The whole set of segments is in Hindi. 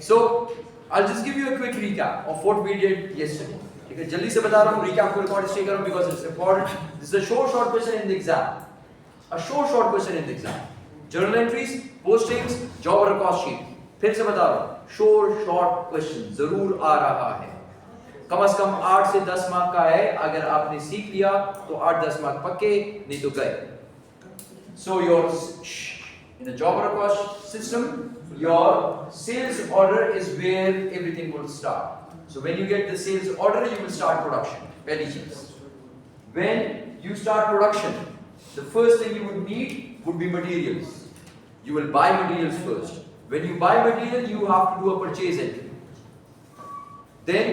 So I'll just give you a quick recap of what we did yesterday. ठीक है, जल्दी से बता रहा हूँ, recap को record इसलिए कर रहा हूँ because it's important. This is a short question in the exam. A short question in the exam. Journal entries, postings, job order cost sheet. फिर से बता रहा हूँ, short question जरूर आ रहा है. कम से कम 8 से 10 मार्क का है. अगर आपने सीख लिया तो 8-10 मार्क पक्के, नहीं तो गए. So in the job order cost system, your sales order is where everything will start. So when you get the sales order, you will start production. Very easy. When you start production, the first thing you would need would be materials. You will buy materials first. When you buy material, you have to do a purchase entry. Then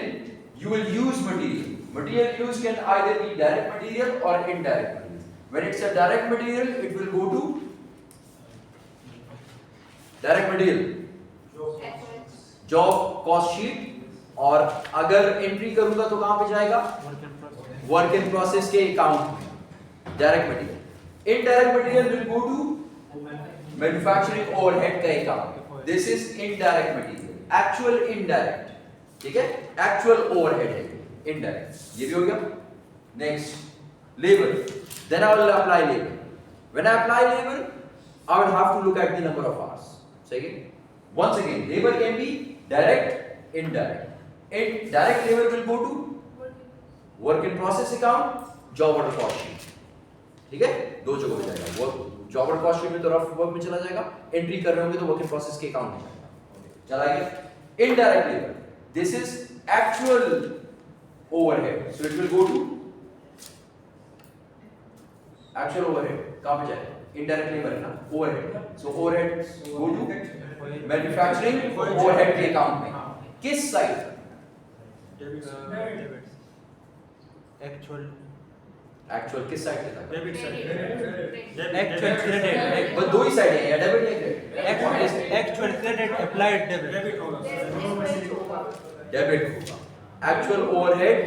you will use material. Material use can either be direct material or indirect material. When it's a direct material, it will go to direct material, job cost sheet. और अगर एंट्री करूंगा तो कहां पे जाएगा? वर्क इन प्रोसेस के अकाउंट में. Direct material. Indirect material will go to manufacturing overhead का account. This is indirect material. Actual indirect, ठीक है, एक्चुअल ओवरहेड है इनडायरेक्ट. ये भी हो गया. Next labour. Then I will apply labour. When I apply labour, I will have to look at the number of hours. Second, once again, labor can be direct, indirect. Direct labor will go to work in process account, job order cost sheet. ठीक है, दो जगहों में जाएगा. Work job order cost sheet में तो रफ वर्क में चला जाएगा. एंट्री कर रहे होंगे तो वर्क इन प्रोसेस के अकाउंट में जाएगा. चला गया. Indirect labor. This is actual overhead. So it will go to actual overhead. कहाँ पे जाएगा? Indirect labor है ना, overhead. So overhead go to manufacturing overhead के account में. किस साइड? Actual किस साइड पे था? Debit side. Actual credit. बस दो ही साइड है, या डेबिट या credit? Actual credit applied debit. Debit होगा. डेबिट होगा. Actual overhead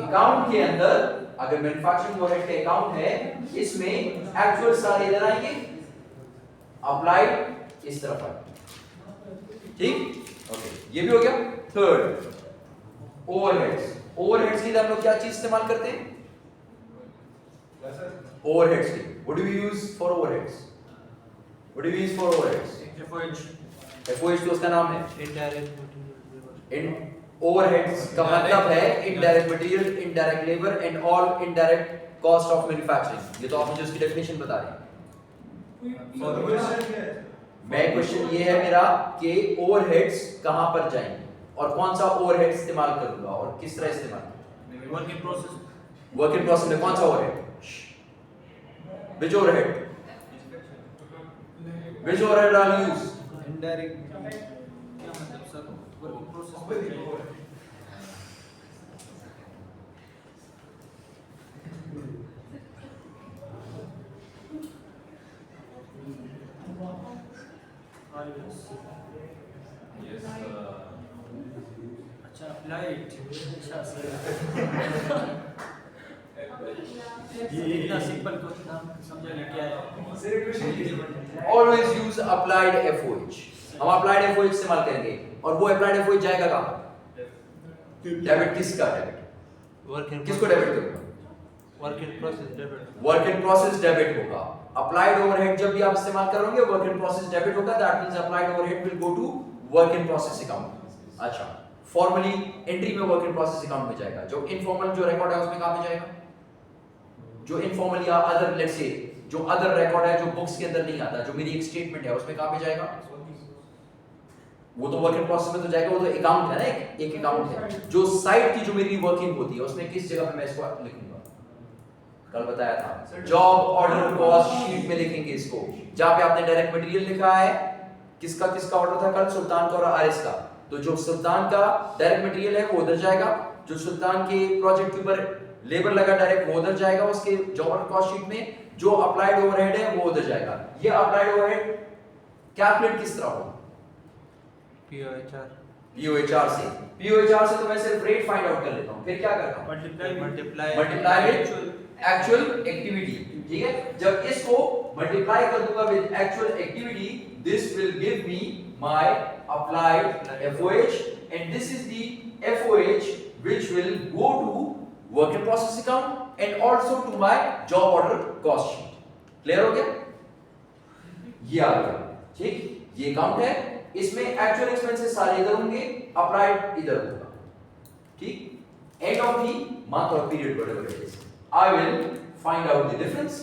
account के अंदर अगर मैन्युफैक्चरिंग ओवरहेड के अकाउंट है, इसमें एक्चुअल सारे इधर आएंगे, अप्लाइड इस तरफ आएंगे. ठीक? ओके, ये भी हो गया. Third, overheads. ओवरहेड्स के लिए हम लोग क्या चीज इस्तेमाल करते हैं? ओवरहेड्स के. What do we use for overheads? What do we use for overheads? FOH. FOH तो उसका नाम है. Indirect material. इन ओवरहेड्स का मतलब है indirect material, indirect labour and all indirect cost of manufacturing. ये तो आप मुझे उसकी डेफिनेशन बता रहे हैं. मैं क्वेश्चन ये है मेरा कि ओवरहेड्स कहां पर जाएंगे और कौन सा ओवरहेड इस्तेमाल करूंगा और किस तरह इस्तेमाल. Work in process. Work in process में कौन सा overhead? Which overhead? Which overhead are use? Indirect. क्या मतलब सर? Work in process. अच्छा applied. अच्छा सर. ये इतना सिंपल क्वेश्चन समझा नहीं क्या है. Always use applied FOH. हम अप्लाइड एफओएच इस्तेमाल करेंगे और वो अप्लाइड एफओएच जाएगा कहां? डेबिट. किसका डेबिट? Work in किसको डेबिट करूंगा? Work in process debit. Work in process debit होगा. अप्लाइड ओवरहेड जब भी आप इस्तेमाल करोगे वर्क इन प्रोसेस डेबिट होगा. That means applied overhead will go to work in process account. अच्छा, फॉर्मली एंट्री में वर्क इन प्रोसेस अकाउंट में जाएगा. जो इनफॉर्मल जो रिकॉर्ड है उसमें कहां पे जाएगा? जो इनफॉर्मल या अदर, लेट्स से जो अदर रिकॉर्ड है जो बुक्स के अंदर नहीं आता, जो मेरी एक स्टेटमेंट है उसमें कहां पे जाएगा? वो तो वर्क इन प्रोसेस में तो जाएगा. वो तो अकाउंट है ना, एक अकाउंट है. जो साइट की जो मेरी वर्किंग होती है उसमें किस जगह पे मैं इसको लिखूंगा? कल बताया था, जॉब ऑर्डर कॉस्ट शीट में लिखेंगे इसको. जहां पे आपने डायरेक्ट मटेरियल लिखा है, किसका किसका ऑर्डर था कल? सुल्तान का और आरिस का. तो जो सुल्तान का डायरेक्ट मटेरियल है वो उधर जाएगा. जो सुल्तान के प्रोजेक्ट के ऊपर लेबर लगा डायरेक्ट वो उधर जाएगा उसके जॉब ऑर्डर कॉस्ट शीट में. जो अप्लाइड ओवरहेड है वो उधर जाएगा. ये अप्लाइड ओवरहेड कैलकुलेट किस तरह होगा? POHR. POHR से. POHR से तो मैं सिर्फ रेट फाइंड आउट कर लेता हूं. फिर क्या करता हूं? Multiply with actual activity. ठीक है, जब इसको मल्टीप्लाई कर दूंगा with actual activity, this will give me my applied FOH, and this is the FOH which will go to work in process account and also to my job order cost sheet. Clear हो गया? ये आ गया, ठीक? ये अकाउंट है, इसमें एक्चुअल एक्सपेंसेस सारे इधर होंगे, अप्लाइड इधर होगा, ठीक? End of the month or period, whatever it is, I will find out the difference,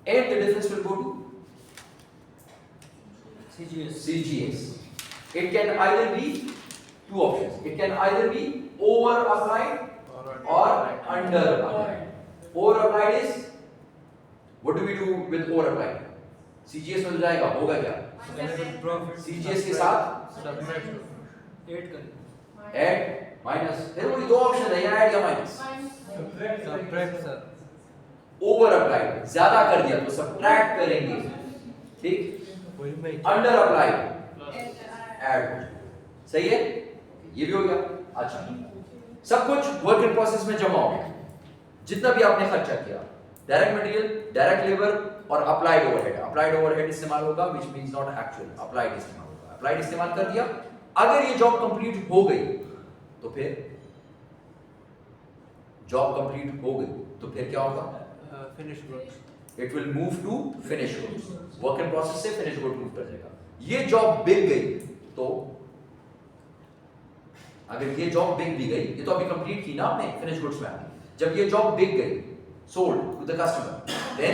and the difference will go to CGS. It can either be two options. It can either be over applied or under applied. Over applied is, what do we do with over applied? CGS में तो जाएगा, होगा क्या? CGS के साथ ऐड करें, add minus, फिर वही दो ऑप्शन है, या add या minus. Subtract sir. Over applied ज्यादा कर दिया तो subtract करेंगे, ठीक? वही मैं Under applied add, सही है? ये भी हो गया। अच्छा, सब कुछ वर्क इन प्रोसेस में जमा हो गया, जितना भी आपने खर्चा किया, डायरेक्ट मटेरियल, डायरेक्ट लेबर और अप्लाइड ओवरहेड। अप्लाइड ओवरहेड इस्तेमाल होगा, which means not actual, applied इस्तेमाल होगा। अप्लाइड इस्तेमाल कर दिया, अगर ये जॉब कंप्लीट हो गई तो फिर जॉब कंप्लीट हो गई तो फिर क्या होगा? Finish goods. It will move to finish goods, work in process से फिनिश गुड मूव कर जाएगा। ये जॉब बिक गई तो, अगर ये जॉब बिक भी गई, ये तो अभी कंप्लीट की ना आपने फिनिश गुड्स में, जब ये जॉब बिक गई, sold to the customer, then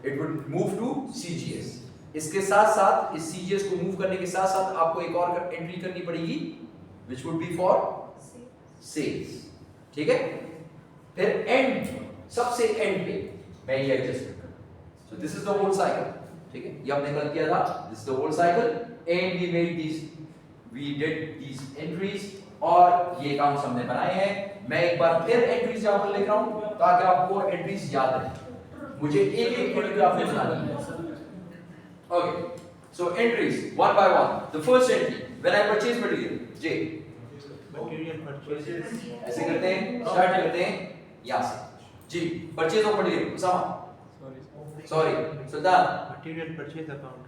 it would move to CGS। इसके साथ साथ, इस CGS को मूव करने के साथ साथ आपको एक और एंट्री करनी पड़ेगी, which would be for sales, ठीक है? फिर एंड, सबसे एंड पे मैं ये एडजस्टमेंट करूं। So this is the whole cycle, ठीक है? ये हमने कल किया था, this is the whole cycle, and we made this, we did these entries, और ये अकाउंट्स हमने बनाए हैं। मैं एक बार फिर एंट्रीज यहां पर लिख रहा हूं ताकि आपको एंट्रीज याद रहे। मुझे एक एक एंट्री आपने बनानी है। Okay, so entries one by one. The first entry, when I purchase material, जे मटेरियल परचेज. ऐसे करते हैं, स्टार्ट करते हैं यहां से जी। Purchase of material, Usama, sorry Sultan, material purchase account.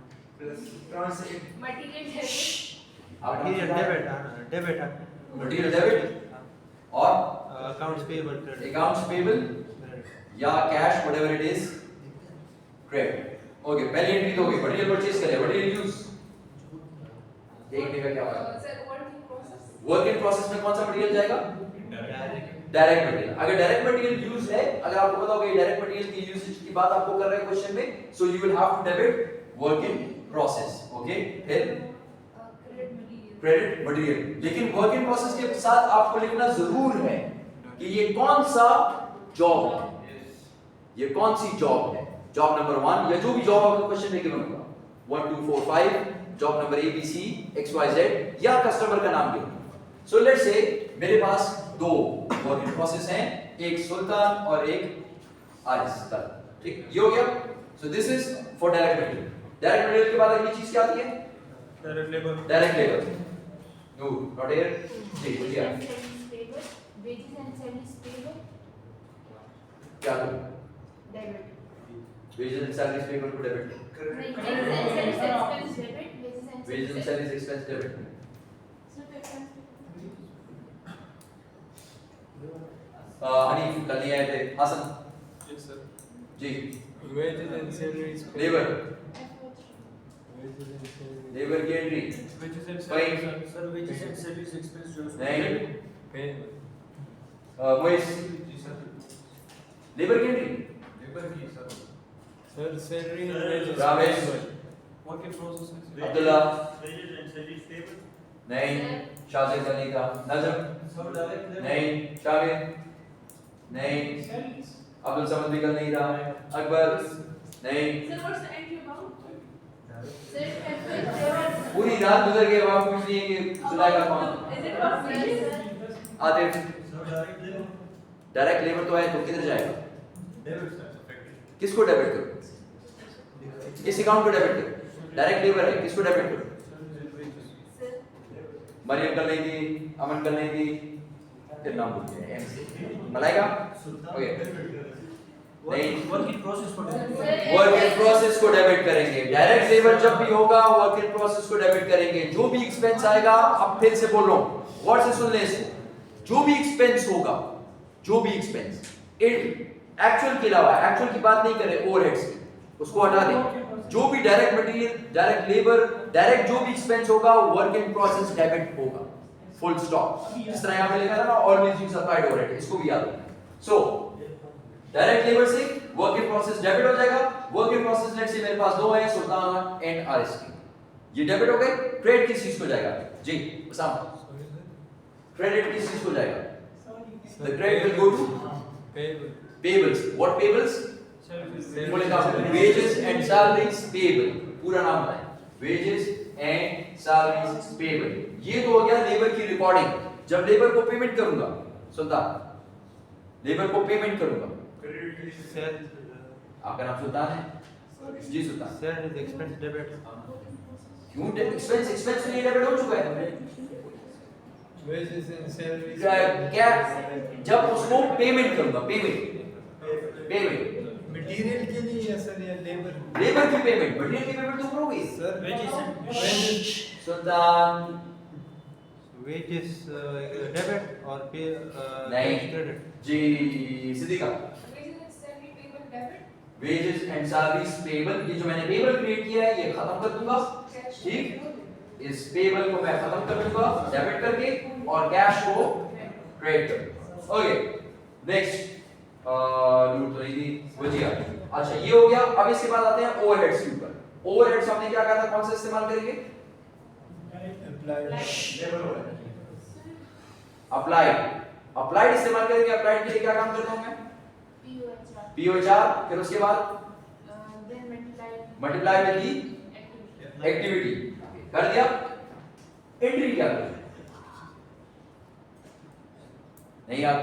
Material material debit आना, डेबिट आना. मटेरियल डेबिट और accounts payable credit. Accounts payable या cash, whatever it is, credit. Okay, पहली एंट्री तो हो गई, मटेरियल परचेज करें, मटेरियल यूज, देखने का क्या होगा? Sir work in process, work in process में कौन सा मटेरियल जाएगा? डायरेक्ट. Direct material. अगर डायरेक्ट मटेरियल यूज है, अगर आपको पता होगा ये डायरेक्ट मटेरियल की यूसेज की बात आपको कर रहे हैं क्वेश्चन में, so you will have to debit work in process, okay? फिर क्रेडिट मटेरियल। लेकिन वर्क इन प्रोसेस के साथ आपको लिखना जरूर है कि ये कौन सा जॉब है, ये कौन सी जॉब है। जॉब नंबर 1 या जो भी जॉब आपको क्वेश्चन में गिवन होगा, 1 2 4 5, जॉब नंबर ABC XYZ, या कस्टमर का नाम गिवन। सो लेट्स से मेरे पास दो वर्क इन प्रोसेस हैं, एक सुल्तान और एक आरिस का, ठीक? ये हो गया। So this is for direct material. Direct material के बाद अगली चीज क्या आती है? Direct labour. Direct labour. No, not here. जी बोलिए, wages and salaries payable, क्या करूं? debit. Wages and salaries payable to debit, नहीं, wages and salaries expense debit, wages and salaries expense debit. Hanif कल नहीं आए थे, हसन यस सर, जी, wages and salaries, labour, wages and salaries, labour की entry wages and Fine. salaries, sir, wages and salaries expense जो है नहीं, payable. मोइस, जी सर, लेबर की एंट्री लेबर की sir, salary and wages Ramesh, work in process, Abdullah, wages and salaries payable, नहीं, शाजिद अली का, नजम, नहीं, शामिर, नहीं, अब्दुल समद भी कल नहीं था, अकबर, नहीं, Sir, what's the entry about? Sir, FH, पूरी रात गुजर गई, वहां पूछ रही है कि जुलाई का कौन? is it about wages? Atif, so direct labor, direct labour तो है तो किधर जाएगा? debit sir, effective, किसको डेबिट करूं? किस अकाउंट को डेबिट करूं? डायरेक्ट लेबर है, किसको डेबिट करूं? Sir, मरियम कल नहीं थी, अमन कल नहीं थी, फिर नाम भूल गए, एम से मलाइका, ओके, नहीं, वर्क इन प्रोसेस को वर्क इन प्रोसेस को डेबिट करेंगे। डायरेक्ट लेबर जब भी होगा वर्क इन प्रोसेस को डेबिट करेंगे। जो भी एक्सपेंस आएगा, अब फिर से बोल रहा हूं, गौर से सुन ले इसको, जो भी एक्सपेंस होगा, जो भी एक्सपेंस एक्चुअल के अलावा, एक्चुअल की बात नहीं करें, ओवरहेड्स की, उसको हटा दें। जो भी direct material, direct labour, direct जो भी एक्सपेंस होगा, वर्क इन प्रोसेस डेबिट होगा, फुल स्टॉप। जिस तरह यहां पे लिखा था ना, ऑलवेज यूज अप्लाइड ओवरहेड, इसको भी याद रखना। सो डायरेक्ट लेबर से वर्क इन प्रोसेस डेबिट हो जाएगा। वर्क इन प्रोसेस लेट से मेरे पास दो है, सुल्तान एंड आरएसके, ये डेबिट हो गए। क्रेडिट किस चीज को जाएगा जी उसामा? क्रेडिट किस चीज को जाएगा? The credit will go to payables. What payables? Wages and salaries payable, पूरा नाम है वेजेस एंड सैलरीज पेबल। ये तो हो गया लेबर की रिकॉर्डिंग। जब लेबर को पेमेंट करूंगा, सुल्तान, लेबर को पेमेंट करूंगा, आपका नाम सुल्तान है जी? सुल्तान, सर इज एक्सपेंस डेबिट। क्यों एक्सपेंस नहीं डेबिट हो चुका है? वेजेस एंड सैलरी क्या जब उसको पेमेंट करूंगा, पेमेंट मटेरियल के लिए या सर या लेबर? लेबर की पेमेंट, मटेरियल की पेमेंट तो करोगे sir wages Sultan. Wages debit और पे नहीं credit. Ji Siddiqa, wages and salaries payable, ये जो मैंने पेबल क्रिएट किया है ये खत्म कर दूंगा, ठीक? इस पेबल को मैं खत्म कर दूंगा डेबिट करके और कैश को क्रेडिट कर दूंगा। ओके नेक्स्ट, लूट तो नहीं थी वजिया। अच्छा ये हो गया। अब इसके बाद आते हैं ओवरहेड्स के ऊपर। ओवरहेड्स हमने क्या कहा था, कौन सा इस्तेमाल करेंगे? अप्लाइड इस्तेमाल करेंगे। अप्लाइड के लिए क्या काम करता हूं मैं? POHR, फिर उसके बाद मल्टीप्लाई विद दी एक्टिविटी कर दिया। एंट्री क्या करें? नहीं यार,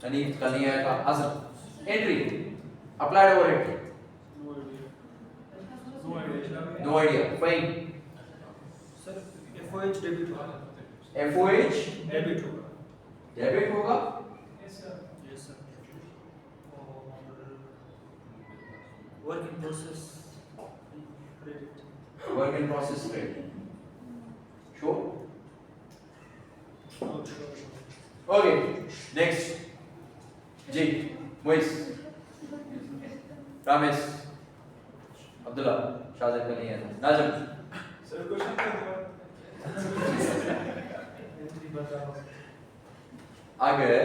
नहीं कल नहीं आया था असर। Entry applied overhead, no idea. Fine, sir FOH debit होगा। FOH डेबिट होगा। डेबिट होगा। Yes sir. Work in process credit. Work in process credit, sure? Okay next ji, Moiz, Ramesh, Abdullah, Shajid का नहीं है, नाजम। सर क्वेश्चन क्या था? अगर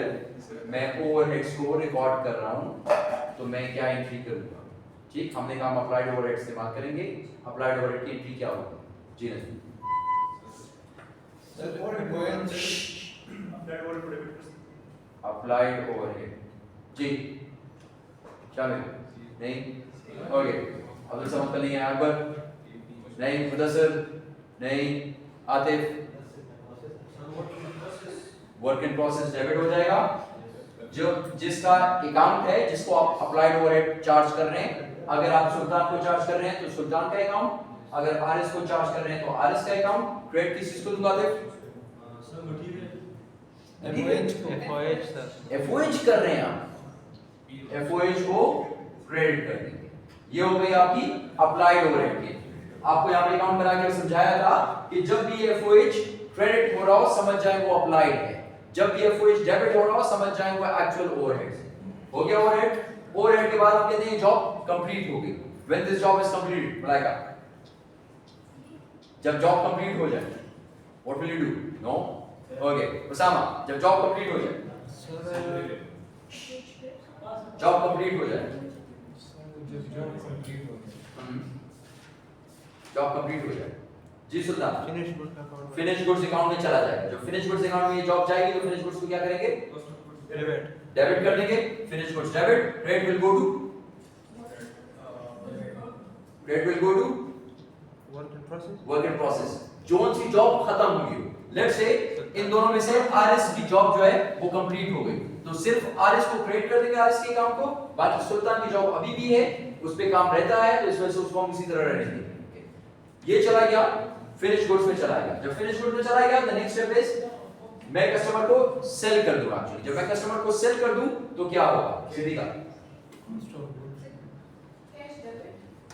मैं ओवरहेड्स को रिकॉर्ड कर रहा हूं तो मैं क्या एंट्री करूंगा? ठीक, हमने कहा अप्लाइड ओवरहेड इस्तेमाल करेंगे। अप्लाइड ओवरहेड की एंट्री क्या होगी? जी नहीं sir That word debit. Applied overhead जी, शामिल नहीं? ओके, अब्दुल समद का नहीं है। अकबर नहीं, मुदस्सिर नहीं, Atif. Work in process debit हो जाएगा। जो जिसका अकाउंट है, जिसको आप अप्लाइड ओवरहेड चार्ज कर रहे हैं, अगर आप सुल्तान को चार्ज कर रहे हैं तो सुल्तान का अकाउंट, अगर आरएस को चार्ज कर रहे हैं तो आरएस का अकाउंट। क्रेडिट किस चीज को दूंगा? Sir material FOH sir. FOH कर रहे हैं आप, FOH को क्रेडिट कर देंगे। ये हो गई आपकी अप्लाइड ओवरहेड की। आपको यहाँ पे अकाउंट बना के समझाया था कि जब भी FOH क्रेडिट हो रहा हो समझ जाए वो अप्लाइड है, जब भी FOH डेबिट हो रहा हो समझ जाए वो एक्चुअल ओवरहेड। हो गया ओवरहेड। ओवरहेड के बाद हम कहते हैं जॉब कंप्लीट हो गई। When this job is completed, Malaika, जब जॉब कंप्लीट हो जाए, what will you do? No? Okay Usama, जब जॉब कंप्लीट हो जाए, जॉब कंप्लीट हो जाए, जॉब कंप्लीट हो जाए जी Sultan, finish goods account. Finish goods account में चला जाएगा। जब फिनिश गुड्स अकाउंट में ये जॉब जाएगी तो फिनिश गुड्स को क्या करेंगे? डेबिट। डेबिट कर देंगे। Finish goods debit, credit will go to, credit will go to work in process. Work in process. जोन सी जॉब खत्म हुई हो, लेट्स से इन दोनों में से आरएस की जॉब जो है वो कंप्लीट हो गई, तो सिर्फ आरएस को क्रेडिट कर देंगे, आरएस के अकाउंट को। बाकी सुल्तान की जॉब अभी भी है, उस पे काम रहता है, तो इस वजह से उसको हम इसी तरह रहने देंगे। ये चला गया, फिनिश गुड्स में चला गया। जब फिनिश गुड्स में चला गया, द नेक्स्ट स्टेप इज मैं कस्टमर को सेल कर दूंगा। एक्चुअली जब मैं कस्टमर को सेल कर दूं तो क्या होगा? सीधी का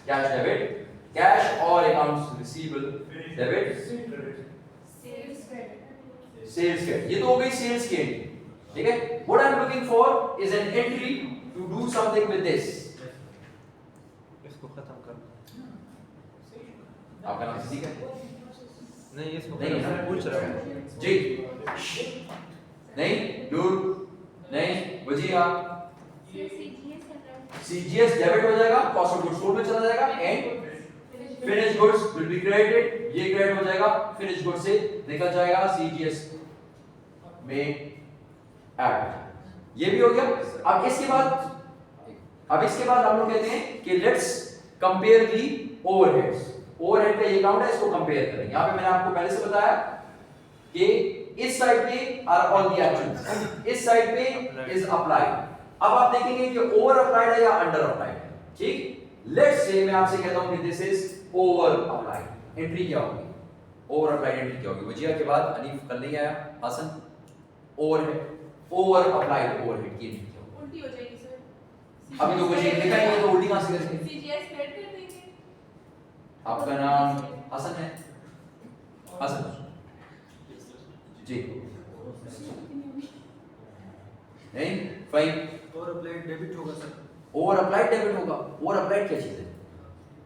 कैश डेबिट, कैश और accounts receivable debit, Sales credit. Sales credit. ये तो हो गई सेल्स की एंट्री, ठीक है। What I am looking for is an entry to do something with this. इसको खत्म कर। आपका नाम ठीक है? नहीं इसको नहीं है ना? पूछ रहा हूँ। जी नहीं दूर नहीं बुझिएगा। Sir, CGS account. CGS debit हो जाएगा, कॉस्ट ऑफ गुड्स सोल्ड में चला जाएगा and finish goods will be credited. ये क्रेडिट हो जाएगा, फिनिश गुड्स से निकल जाएगा सीजीएस में ऐड। ये भी हो गया। अब इसके बाद हम लोग कहते हैं कि let's compare the overheads. Overhead का ये अकाउंट है, इसको कंपेयर करें। यहां पे मैंने आपको पहले से बताया कि इस साइड पे आर ऑल द एक्शंस, इस साइड पे इज अप्लाइड। अब आप देखेंगे कि ओवर अप्लाइड है या अंडर अप्लाइड है, ठीक। लेट्स से मैं आपसे कहता हूं कि this is over applied. Entry क्या होगी? ओवर अप्लाइड एंट्री क्या होगी? वजिया के बाद अनीफ कल नहीं आया, Hasan overhead, over applied overhead की एंट्री क्या होगी? उल्टी हो जाएगी सर। अभी तो मुझे लिखा ही है तो उल्टी कहां से करेंगे? CGS credit कर देंगे। आपका नाम हसन है? हसन जी नहीं फाइन। और अप्लाइड डेबिट होगा सर। ओवर अप्लाइड डेबिट होगा। ओवर अप्लाइड क्या चीज है?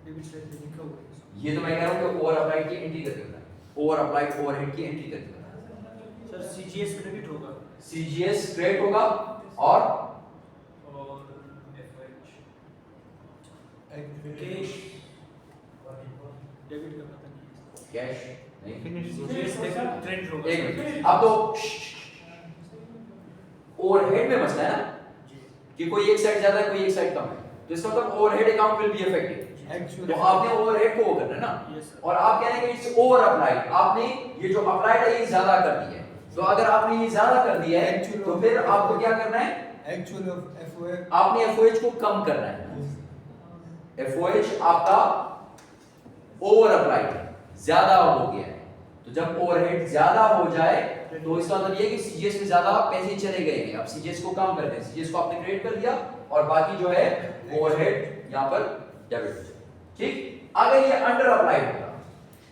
डेबिट साइड पे लिखा हुआ है। ये तो मैं कह रहा हूं कि ओवर अप्लाइड की एंट्री करके बताएं। ओवर अप्लाइड ओवरहेड की एंट्री करके बताएं। सर CGS क्रेडिट होगा सीजीएस क्रेडिट होगा और FH कैश डेबिट का पता नहीं। कैश नहीं। फिनिश CGS क्रेडिट होगा। एक मिनट, अब तो ओवरहेड में मसला है ना कि कोई एक साइड ज्यादा है, कोई एक साइड कम है, तो इसका मतलब overhead account will be affected. तो आपने ओवरहेड को वो करना है ना, Yes, sir. और आप कह रहे हैं कि इट्स ओवर अप्लाइड। आपने ये जो अप्लाइड है ये ज्यादा कर दी है। तो अगर आपने ये ज्यादा कर दिया है तो फिर आपको क्या करना है? Actual of FOA. आपने एफओएच को कम करना है। एफओएच आपका ओवर अप्लाइड है, ज्यादा हो गया है। तो जब ओवरहेड ज्यादा हो जाए तो इसका मतलब ये है कि सीजीएस में ज्यादा पैसे चले गए हैं। अब सीजीएस को कम करते हैं, सीजीएस को आपने क्रेडिट कर दिया और बाकी जो है ओवरहेड यहां पर डेबिट हो जाए, ठीक। अगर ये अंडर अप्लाइड होता,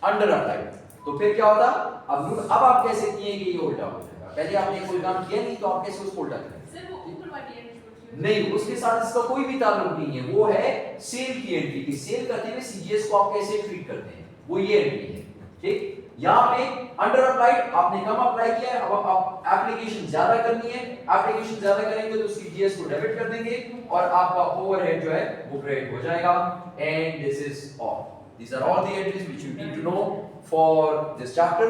अंडर अप्लाइड, तो फिर क्या होता? अब आप कह सकती हैं कि ये उल्टा हो जाएगा। पहले आपने कोई काम किया नहीं तो आप कैसे उसको उल्टा करें? सर वो ऊपर वाली एंट्री होती है। नहीं, उसके साथ इसका कोई भी ताल्लुक नहीं है। वो है सेल की एंट्री की। सेल करते हुए सीजीएस को आप कैसे ट्रीट करते हैं, वो ये एंट्री है, ठीक। यहां पे अंडर अप्लाइड आपने कम अप्लाई किया है, अब आप एप्लीकेशन ज्यादा करनी है। एप्लीकेशन ज्यादा करेंगे तो सीजीएस को डेबिट कर देंगे और आपका ओवरहेड जो है वो क्रेडिट हो जाएगा। And this is all, these are all the entries which you need to know for this chapter।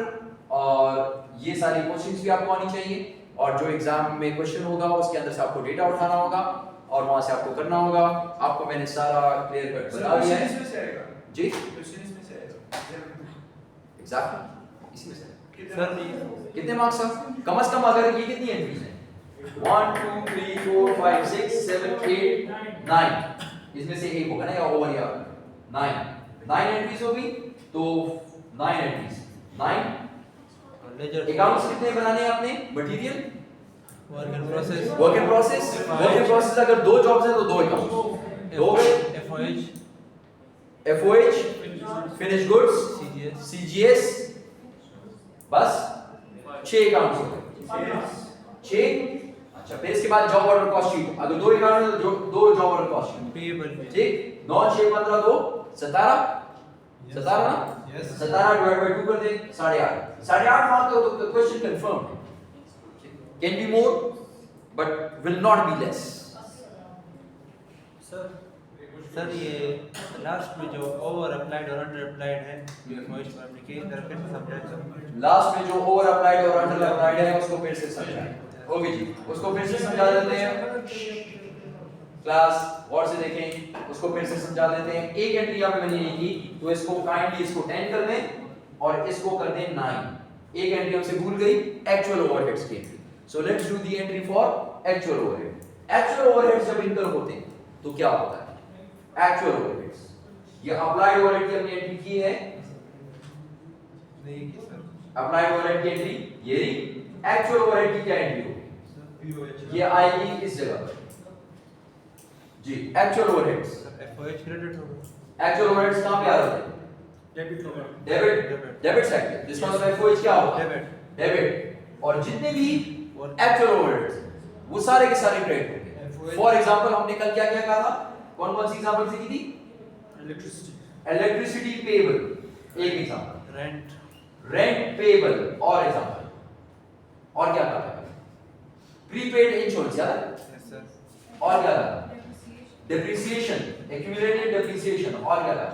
और ये सारी क्वेश्चंस भी आपको आनी चाहिए, और जो एग्जाम में क्वेश्चन होगा उसके अंदर से आपको डेटा उठाना होगा और वहां से आपको करना होगा। आपको मैंने सारा क्लियर कट बता दिया है इसमें से आएगा। जी। क्वेश्चन इसमें से आएगा। एग्जैक्टली इसी में से। सर कितने मार्क्स हैं? कम से कम अगर ये कितनी एंट्रीज हैं? 1 2 3 4 5 6 7 8 9, इसमें से एक होगा ना या ओवर या 9 एंट्रीज होगी तो 9 एंट्रीज 9। लेजर अकाउंट्स कितने बनाने हैं आपने? Material, work in process work in process. Work in process अगर दो जॉब्स हैं तो दो अकाउंट्स, दो गए। FOH FOH, finish goods, CGS CGS, बस 6 अकाउंट्स हो गए। 6। अच्छा, फिर इसके बाद जॉब ऑर्डर कॉस्ट शीट। अगर दो अकाउंट है तो दो job order cost sheet, payable ठीक। 9 6 15 2 17 17 ना? Yes. 17 डिवाइड बाय 2 कर दे 8.5 8.5 मार्क हो तो क्वेश्चन कंफर्म है। Can be more but will not be less. Sir ये लास्ट में जो ओवर अप्लाइड और अंडर अप्लाइड है जो FOH में आपने किस तरह से समझाया सर? लास्ट में जो ओवर अप्लाइड और अंडर अप्लाइड है उसको फिर से समझाएं। ओके जी, उसको फिर से समझा देते हैं। क्लास गौर से देखें, उसको फिर से समझा देते हैं। एक एंट्री यहाँ पे बनी नहीं थी तो इसको काइंडली इसको 10 कर दें और इसको कर दें 9। एक एंट्री हमसे भूल गई, एक्चुअल ओवरहेड्स की entry. So let's do the entry for actual overhead. Actual overheads जब इनकर होते हैं तो क्या होता है? एक्चुअल ओवरहेड्स, ये अप्लाइड ओवरहेड की हमने एंट्री की है, नहीं की सर। अप्लाइड ओवरहेड की एंट्री ये रही। एक्चुअल ओवरहेड की क्या एंट्री होगी? ये आएगी इस जगह पर जी, actual overheads. Sir FOH credit होगा एक्चुअल ओवरहेड्स कहां पे आ रहे हैं? डेबिट साइड पे। जिसका मतलब FOH क्या होगा? डेबिट। और जितने भी एक्चुअल ओवरहेड्स वो सारे के सारे क्रेडिट होंगे। फॉर एग्जांपल हमने कल क्या क्या कहा था? कौन कौन सी एग्जांपल से की थी? इलेक्ट्रिसिटी पेएबल एक एग्जांपल, रेंट पेएबल और एग्जांपल, और क्या कहा था? प्रीपेड इंश्योरेंस याद है? Yes sir. और क्या था? डेप्रिसिएशन, एक्यूमुलेटेड डेप्रिसिएशन, और क्या था?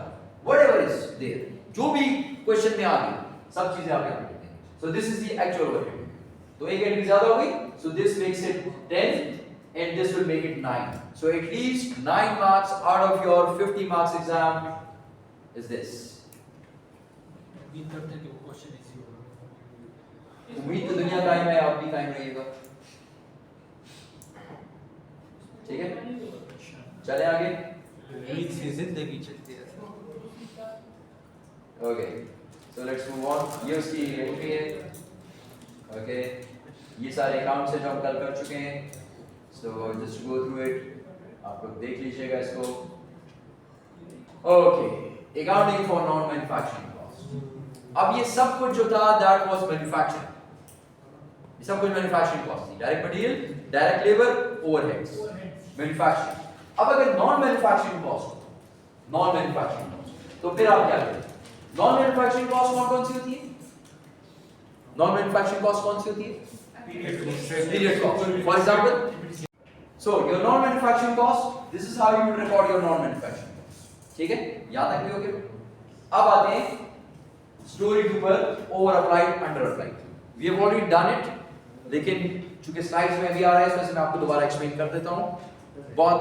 व्हाटएवर इज देयर, जो भी क्वेश्चन में आ गई सब चीजें आप याद रखते हैं। सो this is the actual overhead. तो एक एंट्री ज्यादा हो गई, so this makes it 10 and this will make it 9. So at least 9 marks out of your 50 marks exam is this. उम्मीद करते हैं कि वो क्वेश्चन इजी होगा। उम्मीद तो दुनिया कायम है, आप भी कायम रहिएगा। ठीक है, चले आगे। उम्मीद से जिंदगी चलती है sir. Okay, so let's move on. ये उसकी एंट्री है। Okay, ये सारे अकाउंट्स हैं जो हम कल कर चुके हैं। So just go through it. आप लोग देख लीजिएगा इसको। Okay, accounting for non-manufacturing costs. अब ये सब कुछ जो था that was manufacturing. ये सब कुछ manufacturing cost थी। Direct material, direct labor, overheads. Manufacturing. अब अगर non-manufacturing cost हो, non-manufacturing cost, तो फिर आप क्या करें? Non-manufacturing cost कौन-कौन सी होती है? Non-manufacturing cost कौन सी होती है? Period cost. For example, so your non-manufacturing cost, this is how you would record your non-manufacturing cost. ठीक है, याद रख लियोगे। अब आते हैं स्टोरी टू पर over applied under applied. We have already done it, लेकिन चूंकि स्लाइड्स में भी आ रहा है इस वजह से मैं आपको दोबारा एक्सप्लेन कर देता हूं बहुत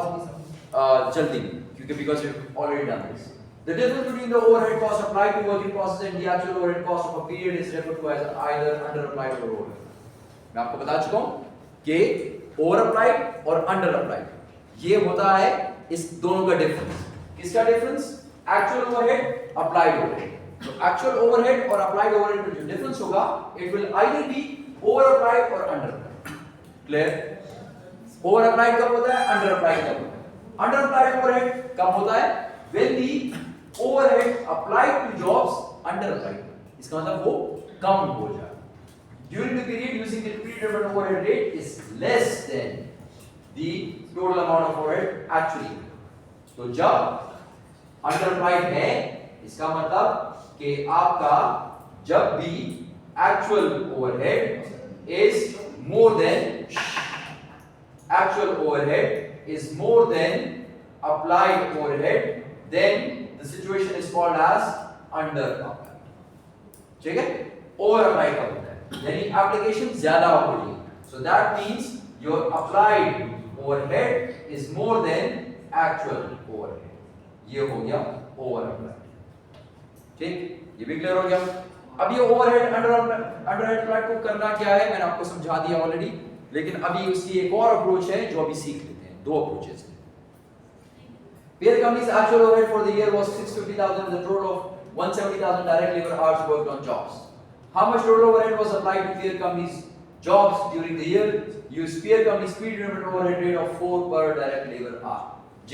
जल्दी, क्योंकि because we have already done this. The difference between the overhead cost applied to work in process and the actual overhead cost of a period is referred to as either under applied or over. मैं आपको बता चुका हूं कि ओवर अप्लाइड और अंडर अप्लाइड ये होता है इस दोनों का डिफरेंस। किसका difference? Actual overhead, applied overhead. तो एक्चुअल ओवरहेड और अप्लाइड ओवरहेड में जो डिफरेंस होगा it will either be over applied और under applied. Clear? Over applied कब होता है, अंडर अप्लाइड कब होता है? अंडर अप्लाइड ओवरहेड कब होता है? when the overhead applied to jobs under applied, इसका मतलब वो कम हो जाए। During the period using the predetermined overhead rate is less than the total amount of overhead actually. तो जब under applied है इसका मतलब कि आपका जब भी actual overhead is more than applied overhead, then the situation is called as under applied. ठीक है? Over applied का होता है, यानी application ज्यादा हो रही है. So that means your applied overhead is more than actual overhead. ये हो गया over applied. ठीक? ये भी क्लियर हो गया? अब ये overhead under applied को करना क्या है मैंने आपको समझा दिया ऑलरेडी, लेकिन अभी उसकी एक और अप्रोच है जो अभी सीख लेते हैं। दो अप्रोचेस हैं। Peer company's actual overhead for the year was 650,000 with a total of 170,000 direct labor hours worked on jobs. How much total overhead was applied to peer company's jobs during the year? Use peer company's predetermined overhead rate of 4 per direct labor hour. G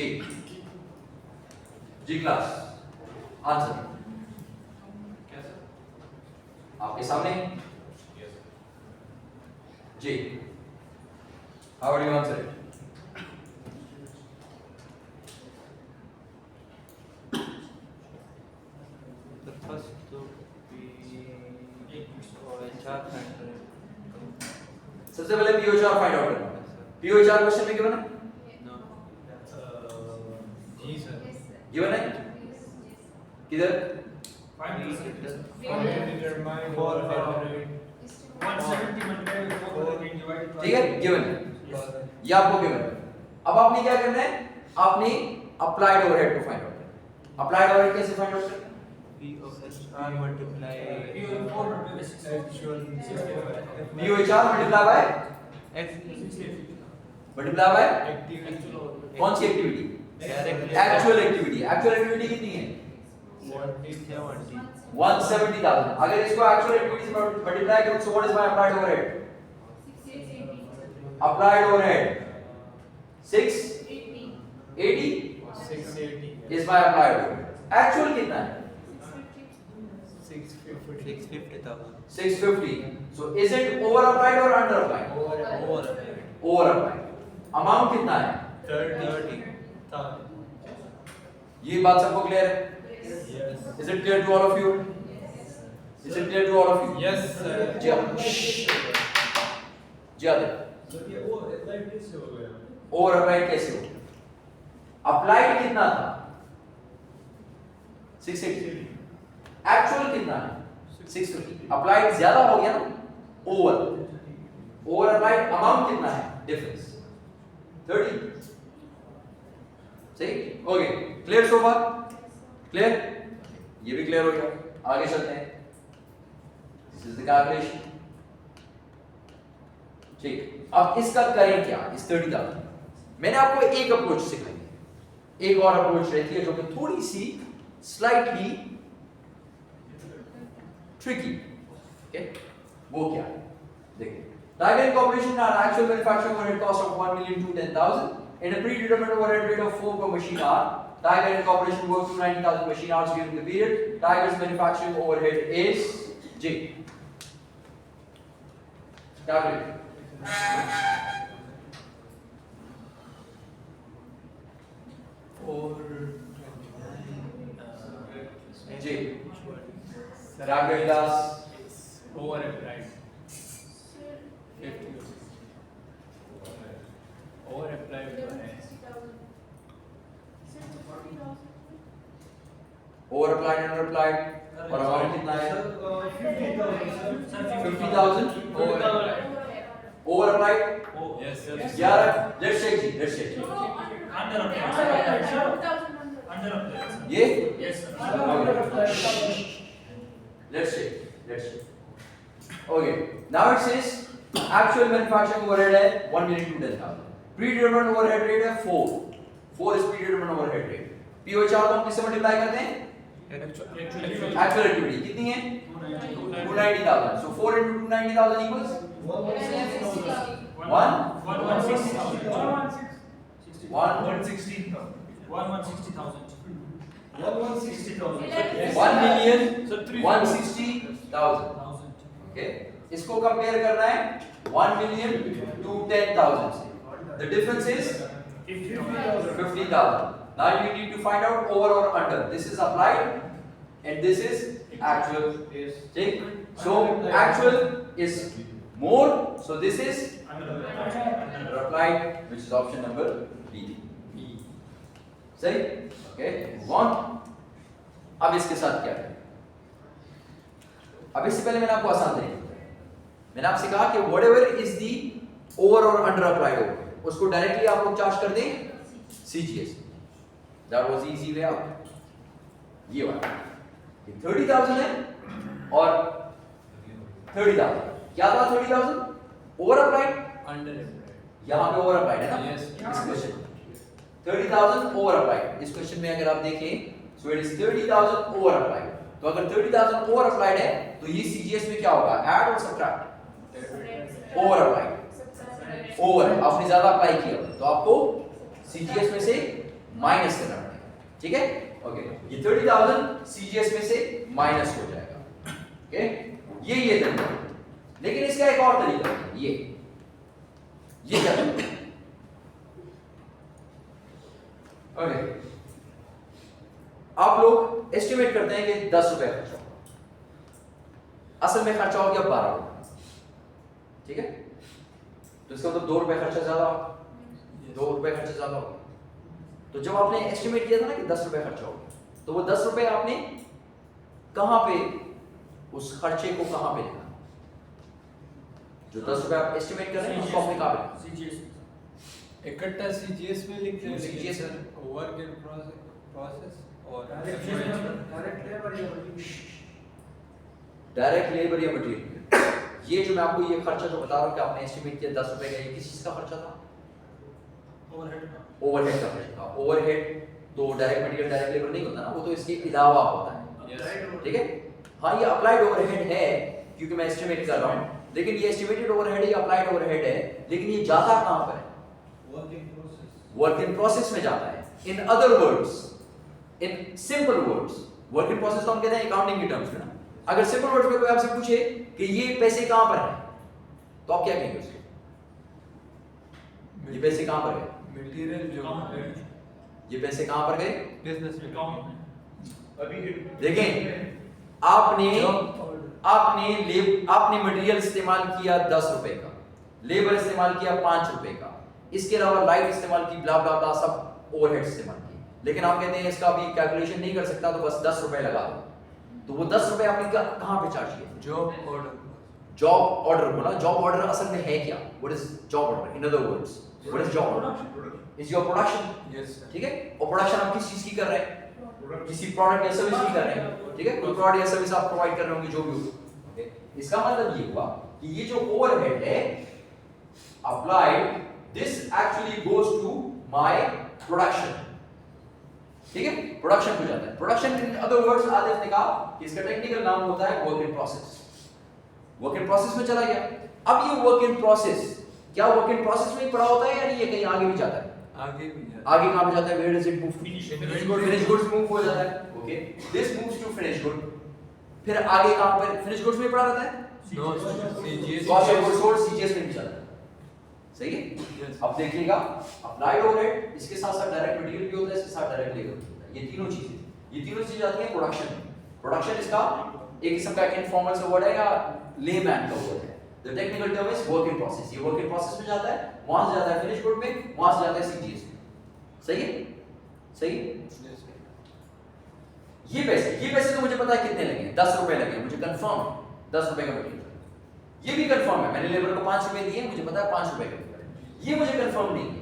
class. Answer. आपके सामने? G. How would you answer it? सबसे पहले POHR फाइंड आउट करना है। POHR क्वेश्चन में गिवन है? जी सर। गिवन है? किधर? ठीक है, गिवन है। ये आपको गिवन है। अब आपने क्या करना है? आपने अप्लाइड ओवरहेड को फाइंड आउट करना है। अप्लाइड ओवरहेड कैसे फाइंड आउट करना है? POHR multiply POHR multiply by कौन सी activity? Actual activity. Actual activity कितनी है? 170,000। अगर इसको एक्चुअल एक्टिविटी से मल्टीप्लाई करूं तो what is my applied overhead? 680. Applied overhead 680 680 is my applied overhead. Actual कितना है? 650,000 650. So is it over applied or under applied? Over applied. Amount कितना है? 30,000 ये बात सबको क्लियर है? Is it clear to all of you? Is it clear to all of you? Yes sir. जी आते सर ये वो अप्लाइड कैसे हो गया? ओवर अप्लाइड कैसे हो? अप्लाइड कितना था? 680. एक्चुअल कितना है? 650. अप्लाइड ज्यादा हो गया ना? ओवर अप्लाइड अमाउंट कितना है? डिफरेंस 30. सही? ओके, क्लियर सो फार? क्लियर? ये भी क्लियर हो गया. आगे चलते हैं. This is the calculation. ठीक, अब इसका करें क्या? इस 30,000 मैंने आपको एक अप्रोच सिखाई है. एक और अप्रोच रहती है जो कि थोड़ी सी स्लाइटली ट्रिकी. ओके, वो क्या है? देखिए, Tiger Corporation had actual manufacturing overhead cost of 1,000,000 to 10,000 and a predetermined overhead rate of 4 per machine hour. Tiger Corporation worked to 90,000 machine hours during the period. Tiger's manufacturing overhead is J. Calculate. J. Calculate class. Over applied. 50. Over applied तो है. 60,000. Sir, 40,000. Over applied and under applied. और अमाउंट कितना है? 50,000. Over applied. Oh yes sir. यार, let's check ji, let's check. No, no, Under under. applied. 2,000 under. Under applied sir. ये? Yes sir. Let's check. Let's check. Okay. Now it says actual manufacturing overhead है 1,000,000 to 10,000. Predetermined overhead rate है 4. 4 is predetermined overhead rate. PO4 को हम किससे मल्टीप्लाई करते हैं? Actually. Actual activity कितनी है? 290,000. So 4 into 290,000 equals 1. 1,160,000. Okay. इसको कंपेयर करना है 1,000,000 to 10,000 से. The difference is 50,000. Now you need to find out over or under. This is applied and this is actual. Take. So actual is more. So this is under applied, which is option number B. सही? Okay. Move on. अब इसके साथ क्या है? अब इससे पहले मैंने आपको आसान तरीका बताया. मैंने आपसे कहा कि whatever is the over or under applied over, उसको डायरेक्टली आप लोग चार्ज कर दें CGS. That was easy way out. ये वाला. ये 30,000 है और 30,000. क्या था 30,000? Over applied? Under applied. यहाँ पे over applied है ना? Yes. इस क्वेश्चन 30,000 over applied. इस क्वेश्चन में अगर आप देखें, so it is 30,000 over applied. तो अगर 30,000 over applied है, तो ये CGS में क्या होगा? Add और subtract? Over applied. Over. आपने ज्यादा अप्लाई किया, तो आपको CGS में से माइनस करना पड़ेगा. ठीक है? ओके. ये 30,000 CGS में से माइनस हो जाएगा. ओके? ये तरीका. लेकिन इसका एक और तरीका है. ये क्या है? ओके. आप लोग एस्टिमेट करते हैं कि 10 रुपए खर्चा होगा. असल में खर्चा हो गया 12 रुपए. ठीक है? तो इसका मतलब 2 रुपए खर्चा ज्यादा होगा. 2 रुपए खर्चा ज्यादा होगा. तो जब आपने एस्टिमेट किया था ना कि 10 रुपए खर्चा होगा, तो वो 10 रुपए आपने कहां पे, उस खर्चे को कहां पे लिखा? जो 10 रुपए आप एस्टिमेट कर रहे हैं उसको आपने कहां पे लिखा? CGS. इकट्ठा CGS में लिखते हैं. CGS वर्क इन प्रोसेस और डायरेक्ट लेबर या मटेरियल. ये जो मैं आपको ये खर्चा जो बता रहा हूं कि आपने एस्टिमेट किया 10 रुपए का, ये किस चीज का खर्चा था? Overhead. ओवरहेड का खर्चा था. ओवरहेड तो डायरेक्ट मटेरियल डायरेक्ट लेबर नहीं होता ना, वो तो इसके अलावा होता है. Yes. ठीक है? हाँ, ये अप्लाइड ओवरहेड है क्योंकि मैं एस्टिमेट कर रहा हूं, लेकिन ये एस्टिमेटेड ओवरहेड है, ये अप्लाइड ओवरहेड है, लेकिन ये जाता कहां पर है? वर्क इन प्रोसेस में जाता है. इन other words, in simple words, work in process तो हम कहते हैं अकाउंटिंग के टर्म्स में ना, अगर सिंपल वर्ड्स में कोई आपसे पूछे कि ये पैसे कहां पर हैं, तो आप क्या कहेंगे उसके? ये पैसे कहां पर गए? मटेरियल जो ये पैसे कहां पर गए? बिजनेस में देखें, आपने मटेरियल इस्तेमाल किया 10 रुपए का, लेबर इस्तेमाल किया 5 रुपए का, इसके अलावा लाइट इस्तेमाल की, ब्ला ब्ला ब्ला, सब ओवरहेड इस्तेमाल की, लेकिन आप कहते हैं इसका भी कैलकुलेशन नहीं कर सकता तो बस 10 रुपए लगा दो, तो वो 10 रुपए आपने कहां पे चार्ज किया? जॉब ऑर्डर, जॉब ऑर्डर बोला। जॉब ऑर्डर असल में है क्या? What is job order? In other words what is job order? Is your production. Yes sir, ठीक है, और प्रोडक्शन आप किस चीज की कर रहे हैं? किसी प्रोडक्ट या सर्विस की कर रहे हैं, ठीक है, कोई प्रोडक्ट या सर्विस आप प्रोवाइड कर रहे होंगे, जो भी हो, ओके। इसका मतलब ये हुआ कि ये जो ओवरहेड है applied, this actually goes to my production, ठीक है, प्रोडक्शन हो जाता है। Production in other words Aditya ने कहा कि इसका टेक्निकल नाम होता है work in process. Work in process में चला गया। अब ये वर्क इन प्रोसेस क्या वर्क इन प्रोसेस में ही पड़ा होता है या नहीं, ये कहीं आगे भी जाता है? आगे भी है, आगे कहां पे जाता है? Where does it move to? Finish goods move हो जाता है, okay, this moves to finish good. फिर आगे कहां पर फिनिश गुड्स में पड़ा रहता है? No CGS, cost of goods sold CGS में भी जाता है, सही है। यस, अब देखिएगा, अप्लाइड ओवरहेड, इसके साथ साथ डायरेक्ट मटेरियल भी होता है, इसके साथ डायरेक्ट लेबर भी होता है, ये तीनों चीजें आती हैं प्रोडक्शन में। प्रोडक्शन इसका एक किस्म का इनफॉर्मल सा वर्ड है या लेमैन का वर्ड है। The technical term is work in process. ये वर्क इन प्रोसेस में जाता है, वहां से जाता है फिनिश गुड में, वहां से जाता है सीजीएस में, सही है, सही है। यस सर, ये पैसे तो मुझे पता है कितने लगे, 10 रुपए लगे, मुझे कंफर्म है 10 रुपए का मटेरियल। ये भी कंफर्म है, मैंने लेबर को 5 रुपए दिए, मुझे पता है 5 रुपए का। ये मुझे कंफर्म नहीं है,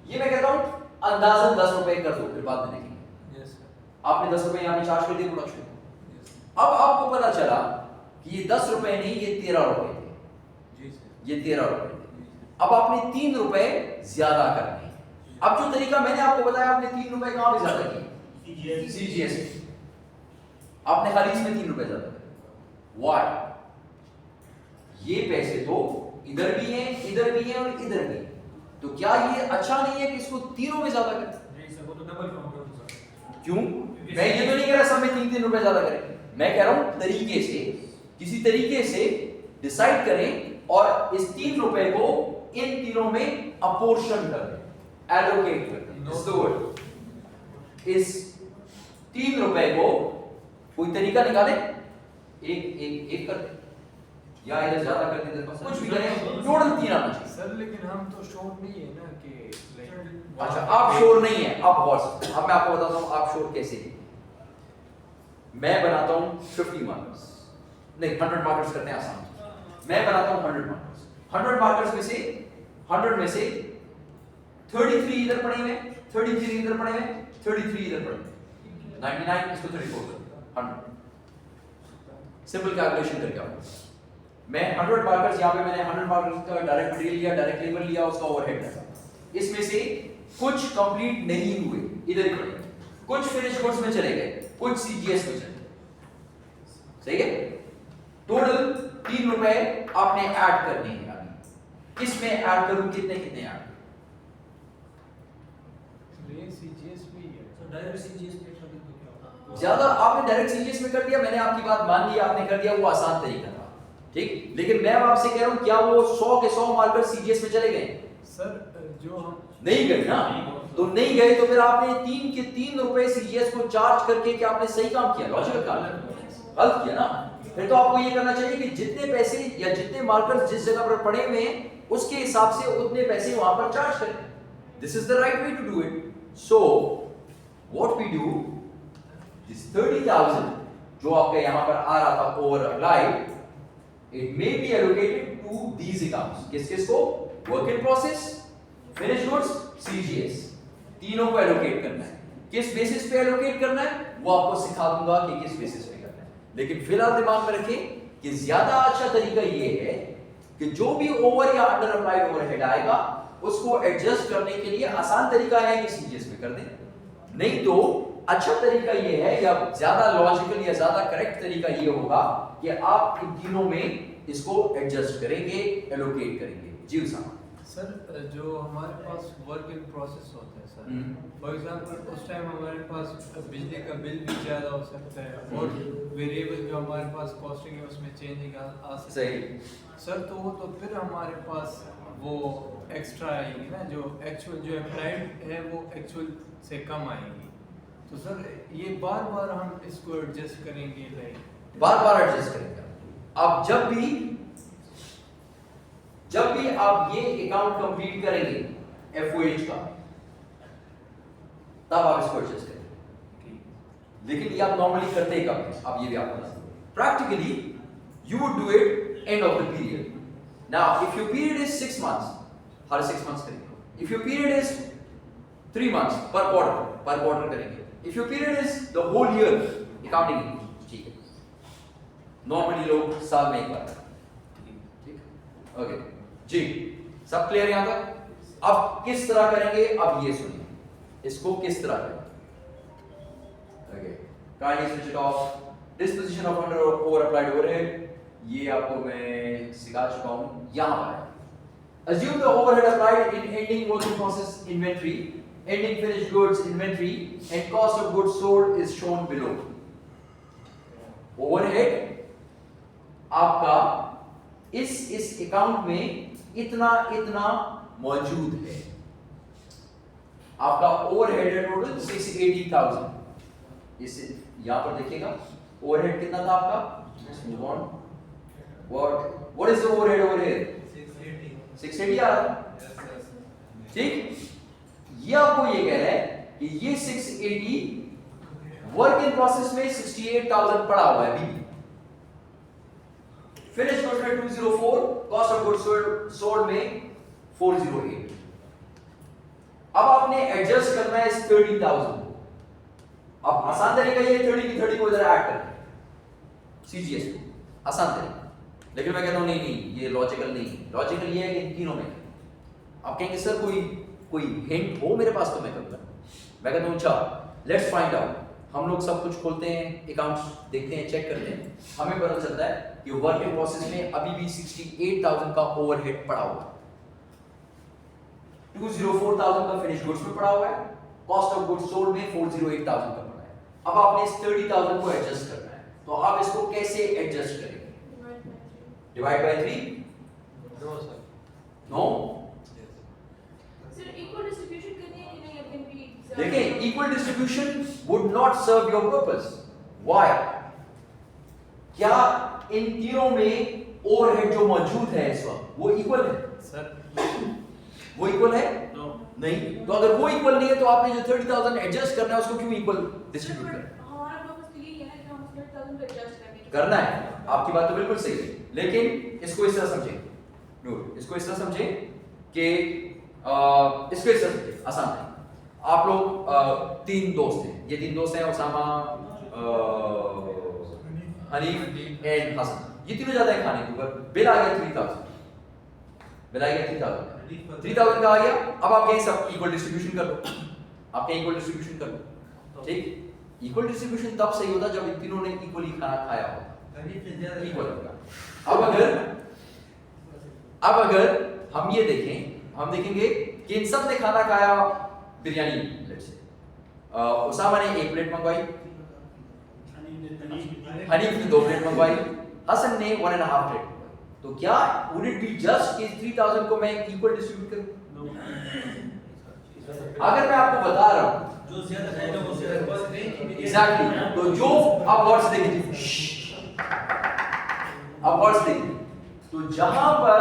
ये मैं कहता हूं अंदाजन 10 रुपए कर दो, फिर बाद में देखेंगे। यस सर, आपने 10 रुपए यहां पे चार्ज कर दिए प्रोडक्शन को। यस अब आपको पता चला कि ये 10 रुपए नहीं, ये 13 रुपए थे, जी सर, ये 13 रुपए थे। अब आपने 3 रुपए ज्यादा करने हैं। अब जो तरीका मैंने आपको बताया, आपने 3 रुपए कहां पे ज्यादा किए? सीजीएस में। आपने खाली इसमें 3 रुपए ज्यादा करे। व्हाई? ये पैसे तो इधर भी हैं, इधर भी हैं और इधर भी हैं, तो क्या ये अच्छा नहीं है कि इसको तीनों में ज्यादा करें? नहीं सर, वो तो डबल काउंट होगा सर। क्यों? मैं ये तो नहीं कह रहा सब में 3-3 रुपए ज्यादा करें, मैं कह रहा हूं तरीके से, किसी तरीके से डिसाइड करें और इस 3 रुपए को इन तीनों में अपोर्शन कर दें, एलोकेट कर दें। इस दो वर्ड, इस 3 रुपए को कोई तरीका निकाले, एक कर दे या इधर ज्यादा कर दे, इधर कुछ भी करें, टोटल 3 आना चाहिए। सर लेकिन हम तो श्योर नहीं है ना कि like, अच्छा, आप श्योर नहीं है, आप गौर से, अब मैं आपको बताता हूं आप श्योर कैसे हैं। मैं बनाता हूं 50 मार्कर्स, नहीं 100 मार्कर्स करने आसान। मैं बनाता हूं 100 मार्कर्स, 100 मार्कर्स में से 100 में से 33 इधर पड़े हुए, 33 इधर पड़े हुए, 33 इधर पड़े हुए, 99 इसको 34 कर 100। सिंपल कैलकुलेशन करके आओ। मैं 100 मार्कर्स, यहाँ पे मैंने 100 मार्कर्स का डायरेक्ट मटेरियल लिया, डायरेक्ट लेबर लिया, उसका ओवरहेड लगा। इसमें से कुछ कंप्लीट नहीं हुए, इधर ही पड़े, कुछ फिनिश गुड्स में चले गए, कुछ सीजीएस में चले गए, सही है। टोटल 3 रुपए आपने ऐड करने हैं। अभी किस में ऐड करूं, कितने कितने ऐड? ये सीजीएस भी है, सर डायरेक्ट सीजीएस पे कर दे तो क्या होगा? ज्यादा आपने डायरेक्ट सीजीएस में कर दिया, मैंने आपकी बात मान ली, आपने कर दिया, वो आसान तरीका था, ठीक। लेकिन मैं आपसे कह रहा हूं क्या वो 100 के 100 मार्कर सीजीएस में चले गए? सर जो हम नहीं गए ना, तो नहीं गए तो फिर आपने 3 के 3 रुपए सीजीएस को चार्ज करके क्या आपने सही काम किया? लॉजिकल काम गलत किया ना। फिर तो आपको ये करना चाहिए कि जितने पैसे या जितने मार्कर्स जिस जगह पर पड़े हुए हैं उसके हिसाब से उतने पैसे वहां पर चार्ज करें। This is the right way to do it. So what we do, this 30,000 जो आपका यहां पर आ रहा था over applied, it may be allocated to these accounts. किस को? work in process, finished goods, CGS, तीनों को allocate करना है। किस बेसिस पे allocate करना है वो आपको सिखा दूंगा कि किस बेसिस पे करना है, लेकिन फिलहाल दिमाग में रखें कि ज्यादा अच्छा तरीका ये है कि जो भी ओवर या अंडर अप्लाइड ओवरहेड आएगा उसको एडजस्ट करने के लिए आसान तरीका है कि सीजीएस में कर दें, नहीं तो अच्छा तरीका ये है या ज्यादा लॉजिकल या ज्यादा करेक्ट तरीका ये होगा कि आप इन तीनों में इसको एडजस्ट करेंगे, एलोकेट करेंगे। जी उसामा। सर जो हमारे पास वर्क इन प्रोसेस होता है सर, फॉर एग्जांपल उस टाइम हमारे पास बिजली का बिल भी ज़्यादा हो सकता है और वेरिएबल जो हमारे पास कॉस्टिंग है उसमें चेंजिंग आ सकती है सही। सर। तो फिर हमारे पास वो एक्स्ट्रा आएगी ना, जो एक्चुअल जो अप्लाइड है वो एक्चुअल से कम आएगी। तो सर ये बार बार हम इसको एडजस्ट करेंगे, लाइक बार बार एडजस्ट करेंगे। अब जब भी आप ये अकाउंट कंप्लीट करेंगे एफओएच का, तब आप इसको एडजस्ट करेंगे। लेकिन ये आप नॉर्मली करते ही कब हैं? अब ये भी आपको बता दूं। Practically you would do it end of the period. Now if your period is 6 months, हर 6 मंथ्स करेंगे। If your period is 3 months, per quarter करेंगे। If your period is the whole year, accounting, ठीक है, नॉर्मली लोग साल में एक बार, ठीक, ओके जी, सब क्लियर यहां तक? अब किस तरह करेंगे, अब ये सुनिए, इसको किस तरह करेंगे। Okay, kindly switch it of. Disposition of under over applied overhead, ये आपको मैं सिखा चुका हूं। यहां पर assume the overhead applied in ending work in process inventory, ending finished goods inventory and cost of goods sold is shown below. Overhead आपका इस अकाउंट में इतना मौजूद है। आपका ओवरहेड है टोटल 680,000। इसे यहां पर देखिएगा, ओवरहेड कितना था आपका? What is the overhead over here? 680 आ रहा है, ठीक। ये आपको ये कह रहा है कि ये 680 वर्क इन प्रोसेस में 68,000 पड़ा हुआ है अभी। फिनिश गुड्स में 204, कॉस्ट ऑफ गुड्स सोल्ड में 408। अब आपने एडजस्ट करना है इस 30,000 को। अब आसान तरीका ये 30 की 30 को इधर ऐड करना है सीजीएस में, आसान तरीका। लेकिन मैं कहता हूं नहीं, ये लॉजिकल नहीं है। लॉजिकल ये है कि इन तीनों में आप कहेंगे सर कोई हिंट हो मेरे पास तो मैं करूंगा। मैं कहता हूं अच्छा लेट्स फाइंड आउट। हम लोग सब कुछ खोलते हैं, अकाउंट्स देखते हैं, चेक करते हैं, हमें पता चलता है कि वर्क इन प्रोसेस में अभी भी 68,000 का ओवरहेड पड़ा हुआ है, 204,000 का फिनिश गुड्स में पड़ा हुआ है, कॉस्ट ऑफ गुड्स सोल्ड में 408,000 का पड़ा है। अब आपने इस 30,000 को एडजस्ट करना है, तो आप इसको कैसे एडजस्ट करेंगे? Divide by 3? No sir. No? Sir, equal distribution करनी है कि नहीं? It can be देखिए, equal distribution would not serve your purpose. Why? क्या इन तीनों में ओवरहेड जो मौजूद है इस वक्त वो इक्वल है? सर वो इक्वल है? No. नहीं। तो अगर वो इक्वल नहीं है तो आपने जो 30,000 एडजस्ट करना है उसको क्यों इक्वल डिस्ट्रीब्यूट करना है? हमारा purpose तो यही है ना कि हम 30,000 को adjust करेंगे। करना है, आपकी बात तो बिल्कुल सही है। लेकिन इसको इस तरह समझें, इसको इस तरह समझें कि इसको इस तरह समझें, आसान है। आप लोग 3 दोस्त हैं, ये 3 दोस्त हैं, उसामा, हनीफ एंड हसन। ये तीनों जाते हैं खाने के ऊपर। बिल आ गया 3,000, बिल आ गया 3,000 का आ गया। अब आप कहें सब इक्वल डिस्ट्रीब्यूशन कर लो, आप कहें इक्वल डिस्ट्रीब्यूशन कर लो, ठीक। इक्वल डिस्ट्रीब्यूशन तब सही होता जब इन तीनों ने इक्वली खाना खाया हो, इक्वल होगा। अब अगर हम ये देखें, हम देखेंगे कि इन सब ने खाना खाया बिरयानी, लेट्स से उसामा ने 1 प्लेट मंगवाई, हनीफ ने 2 प्लेट मंगवाई, हसन ने 1.5 प्लेट मंगवाई। तो क्या वुड इट बी जस्ट कि 3,000 को मैं इक्वल डिस्ट्रीब्यूट करूं? अगर मैं आपको बता रहा हूं जो ज्यादा खाएगा वो ज्यादा बस नहीं। एग्जैक्टली, तो जो आप वर्ड्स देखिए, आप वर्ड्स देखिए, तो जहां पर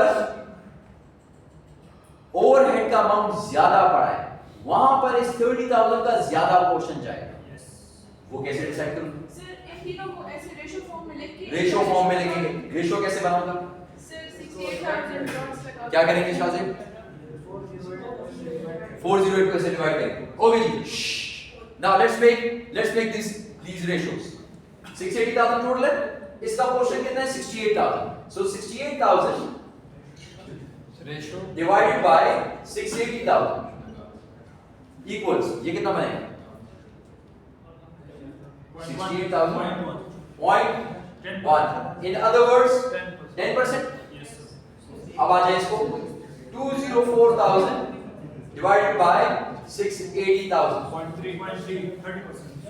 ओवरहेड का अमाउंट ज्यादा पड़ा है वहां पर इस 30,000 का ज्यादा पोर्शन जाएगा। वो कैसे डिसाइड करूं? सर इन तीनों को ऐसे रेशियो फॉर्म में लिख के, रेशियो फॉर्म में लिखेंगे। रेशियो कैसे बनाऊंगा? सर 68,000 ड्रॉप्स लगा, क्या करेंगे शाहजेब? 408 को ऐसे डिवाइड करेंगे। Okay ji, now let's make these ratios। 680,000 total है, इसका पोर्शन कितना है? 68,000। So 68,000 ratio divided by 680,000 equals, ये कितना बनेगा? 68,000.1। In other words 10%। अब आ जाए इसको 204,000 divided by 680,000.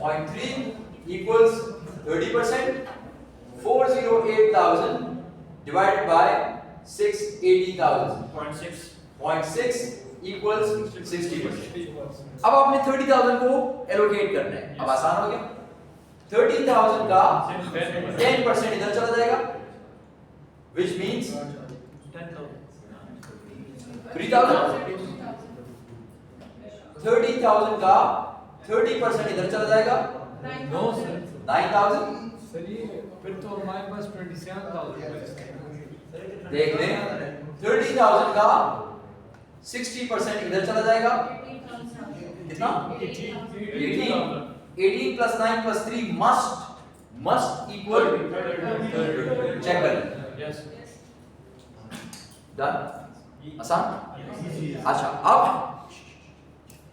0.3 equals 30%. 408,000 divided by 680,000. 0.6 equals 60%. अब आपने 30,000 को एलोकेट करना है। अब आसान हो गया। 13,000 का 10% इधर चला जाएगा, which means 3,000। 13,000 का 30% इधर चला जाएगा, नो सर 9,000। सर ये फिर तो हमारे पास 27,000 देख लें, 30,000 का 60% इधर चला जाएगा, कितना? 18 plus 9 plus 3 must equal, check कर लें। डन? आसान? अच्छा,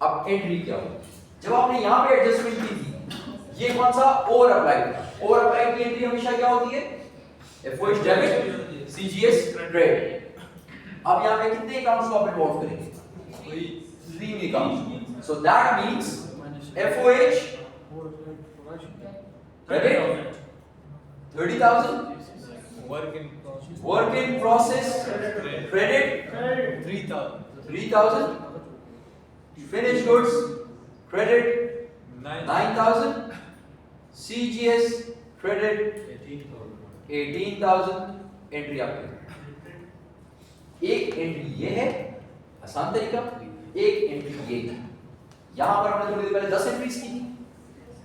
अब एंट्री क्या हो? जब आपने यहाँ पे एडजस्टमेंट की थी, ये कौन सा ओवर अप्लाइड? ओवर अप्लाइड की एंट्री हमेशा क्या होती है? FOH debit, CGS credit. अब यहाँ पे कितने अकाउंट्स को आप इन्वॉल्व करेंगे? 3 accounts. So that means FOH credit 30,000, work in process credit 3,000, finished goods credit 9,000, CGS credit 18,000। Entry आपकी एक एंट्री ये है, आसान तरीका। एक एंट्री ये है। यहां पर हमने थोड़ी देर पहले 10 एंट्रीज की थी,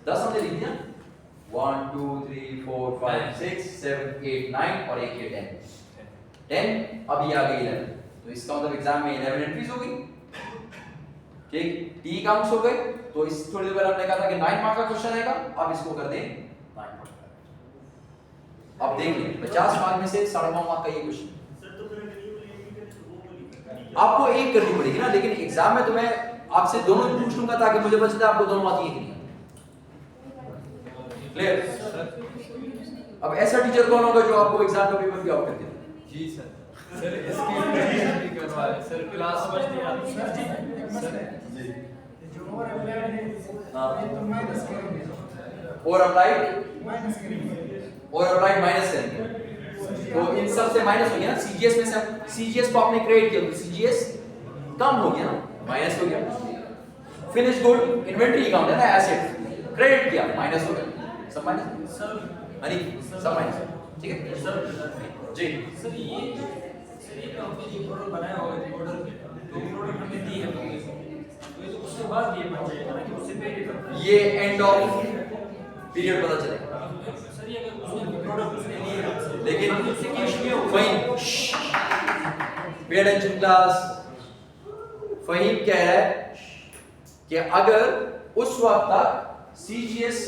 10 हमने लिख दिया। 1 2 3 4 5 6 7 8 9 और एक ये 10। अब ये आ गई 11, तो इसका मतलब एग्जाम में 11 एंट्रीज हो गई। ठीक, टी काउंट्स हो गए। तो इस थोड़ी देर पहले हमने कहा था कि 9 मार्क का क्वेश्चन आएगा, अब इसको कर दें 9 मार्क। अब देख लें 50 मार्क में से 9.5 मार्क का ये क्वेश्चन आपको एक करनी पड़ेगी ना, लेकिन एग्जाम में तो मैं आपसे दोनों पूछ लूंगा ताकि मुझे पता चले आपको दोनों आती है कि नहीं। क्लियर? अब ऐसा टीचर कौन होगा जो आपको एग्जाम का पेपर भी ऑफ कर दे? जी सर। सर इसकी प्रैक्टिस करवा रहे सर, क्लास में समझते हैं आप सर जो और अप्लाइड है हाँ। ये तो माइनस करेंगे, और अप्लाइड माइनस करेंगे। माइनस करेंगे, तो इन सब से माइनस हो गया ना। सीजीएस में से सीजीएस को आपने क्रेडिट किया तो सीजीएस कम हो गया ना, माइनस हो गया। फिनिश गुड इन्वेंटरी अकाउंट है ना, एसेट क्रेडिट किया, माइनस हो गया। सब माइनस हनी सब माइनस। ठीक है जी। सर ये आपने जो प्रोडक्ट बनाया होगा ऑर्डर के, तो प्रोडक्ट हमें दी है तो ये तो उसके बाद ये बन जाएगा ना कि उससे पहले ये एंड ऑफ पीरियड पता चलेगा। सर ये अगर उसने प्रोडक्ट उसने लिए हमसे, लेकिन हम उससे कैश में हो Faheem pay attention class, Faheem कह रहा है कि अगर उस वक्त तक सीजीएस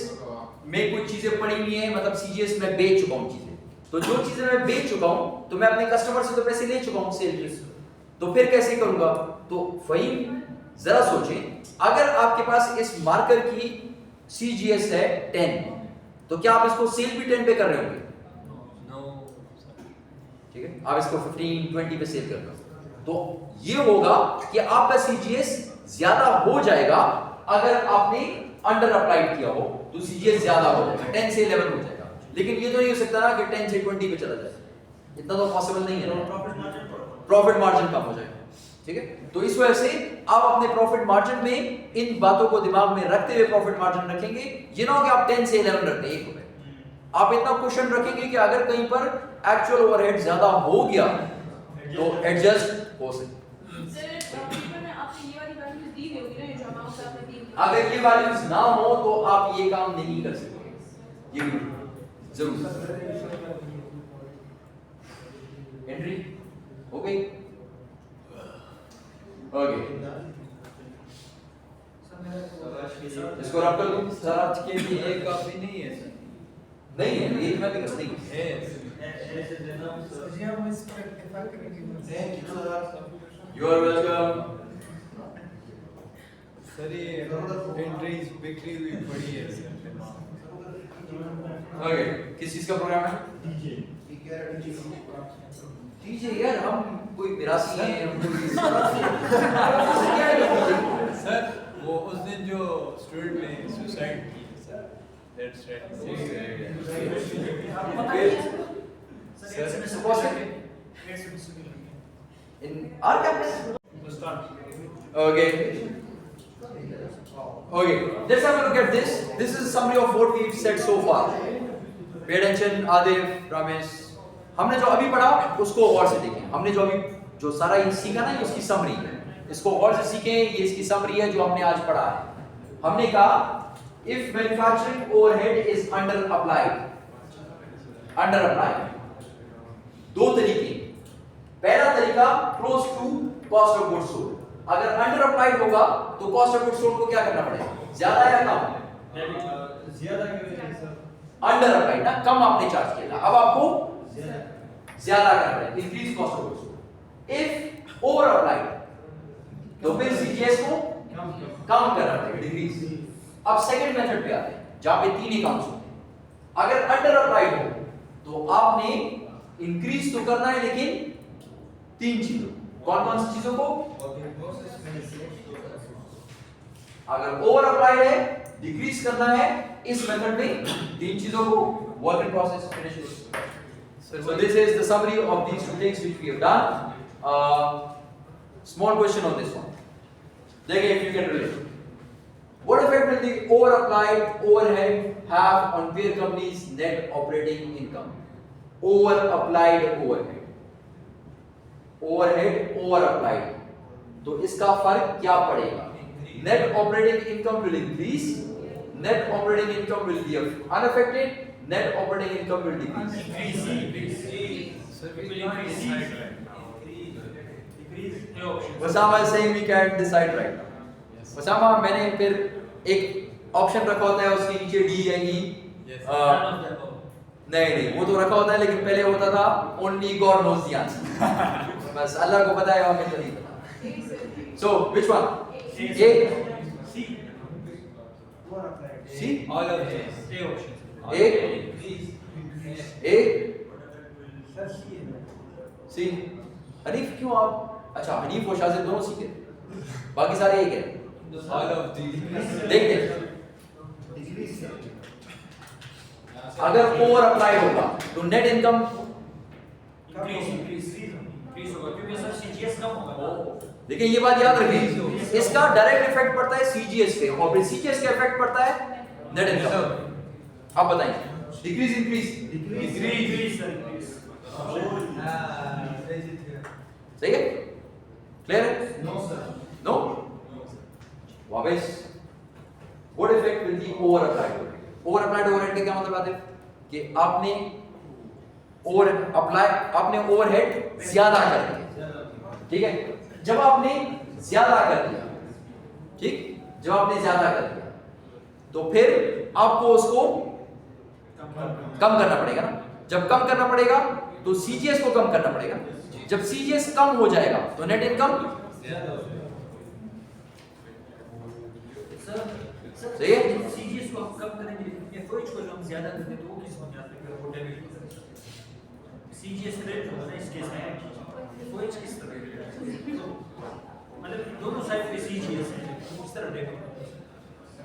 में कुछ चीजें पड़ी हुई हैं, मतलब सीजीएस में बेच चुका हूं चीजें, तो जो चीजें मैं बेच चुका हूं तो मैं अपने कस्टमर से तो पैसे ले चुका हूं सेल के, तो फिर कैसे करूंगा? तो फहीम जरा सोचें, अगर आपके पास इस मार्कर की सीजीएस है 10, तो क्या आप इसको सेल भी 10 पे कर रहे होंगे? नो ठीक है, आप इसको 15-20 पे सेल कर रहे हो, तो ये होगा कि आपका सीजीएस ज्यादा हो जाएगा। अगर आपने अंडर अप्लाइड किया हो तो सीजीएस ज्यादा हो जाएगा, 10 से 11 हो जाएगा। लेकिन ये तो नहीं हो सकता ना कि 10 से 20 पे चला जाए, इतना तो पॉसिबल नहीं है ना। प्रॉफिट मार्जिन कम हो जाएगा। ठीक है, तो इस वजह से आप अपने प्रॉफिट मार्जिन में इन बातों को दिमाग में रखते हुए प्रॉफिट मार्जिन रखेंगे। ये ना हो कि आप 10 से 11 रखते हैं 1 रुपए, आप इतना क्वेश्चन रखेंगे कि अगर कहीं पर एक्चुअल ओवरहेड ज्यादा हो गया तो एडजस्ट हो सके। सर पेपर में आपने ये वाली वैल्यूज दी हुई होगी ना, ये जो अमाउंट आपने दी हुई है। अगर ये वैल्यूज ना हो तो आप ये काम नहीं कर सकते, ये भी जरूर। एंट्री हो गई? ओके, इसको रब कर दूं सर आज के लिए एक कॉपी नहीं है सर। नहीं है, ये मैं भी कर नहीं है जी हम इस पर इत्तेफाक करेंगे। You are welcome. सर ये एंट्रीज बिक्री हुई पड़ी है सर। ओके, किस चीज का प्रोग्राम है? डीजे यार, हम कोई मिरासी है कोई सर वो उस दिन जो स्टूडेंट ने सुसाइड की सर दैट्स आपको पता है सर एड्स में in our campus. Okay. Let's have a look at this. This is a summary of what we've said so far. Pay attention, Adif, Ramesh. हमने जो अभी पढ़ा उसको और से देखें. हमने जो सारा ये सीखा ना, ये उसकी समरी है. इसको और से सीखें. ये इसकी समरी है जो हमने आज पढ़ा है. हमने कहा if manufacturing overhead is under applied, दो तरीके. पहला तरीका close to cost of goods sold. अगर अंडर अप्लाइड होगा तो कॉस्ट ऑफ गुड्स सोल्ड को क्या करना पड़ेगा? ज्यादा या कम? ज्यादा करेंगे सर. अंडर अप्लाइड ना, कम आपने चार्ज किया. अब आपको ज्यादा करना है, increase cost of goods sold. If over applied तो फिर सीजीएस को कम करना पड़ेगा, डिक्रीज. अब सेकंड मेथड पे आते हैं जहां पे तीन अकाउंट्स होते हैं. अगर अंडर अप्लाइड हो तो आपने इंक्रीज तो करना है, लेकिन तीन चीजों. कौन कौन सी चीजों को? अगर ओवर अप्लाइड है, डिक्रीज करना है इस मेथड में तीन चीजों को. Work in process, finish. So this is the summary of these two things which we have done. Small question on this one. देखिए if you can relate. What effect will the over applied overhead have on peer companies' net operating income? Over applied overhead. Overhead over applied. तो इसका फर्क क्या पड़ेगा? Net operating income will increase. Net operating income will be unaffected. Net operating income will decrease. Osama is saying we can't decide right now. Osama, मैंने फिर एक ऑप्शन रखा होता है उसके नीचे D या E. नहीं वो तो रखा होता है, लेकिन पहले होता था only God knows the answer. बस अल्लाह को पता है, हमें तो नहीं पता. So which one? A. C. all of this. A. A. C. Hanif क्यों आप? अच्छा, हनीफ और शाजिद दोनों सीखे, बाकी सारे एक है. all of these. देखते हैं. अगर ओवर अप्लाई होगा तो नेट इनकम इंक्रीज होगा क्योंकि सर सीजीएस कम होगा. देखिए ये बात याद रखिए, इसका डायरेक्ट इफेक्ट पड़ता है सीजीएस पे और फिर सीजीएस का इफेक्ट पड़ता है नेट इनकम. आप बताइए. Decrease increase? Increase sir increase. सही है? क्लियर है? No sir. नो. वापस what effect will the over applied overhead? Over applied overhead का क्या मतलब आता है कि आपने ओवरहेड ज्यादा कर दिया. ठीक है? जब आपने ज्यादा कर दिया, ठीक, जब आपने ज्यादा कर दिया तो फिर आपको उसको कम करना पड़ेगा ना. जब कम करना पड़ेगा तो सीजीएस को कम करना पड़ेगा. जब सीजीएस कम हो जाएगा तो नेट इनकम सही है. सीजीएस को हम कम करेंगे, एफओएच को जो हम ज्यादा करते हैं तो वो किस बुनियाद पे पोर्टेबिलिटी. सीजीएस क्रेडिट होगा ना इस केस में, एफओएच किस तरह मतलब दोनों साइड पे सीजीएस है, उस तरह देखो.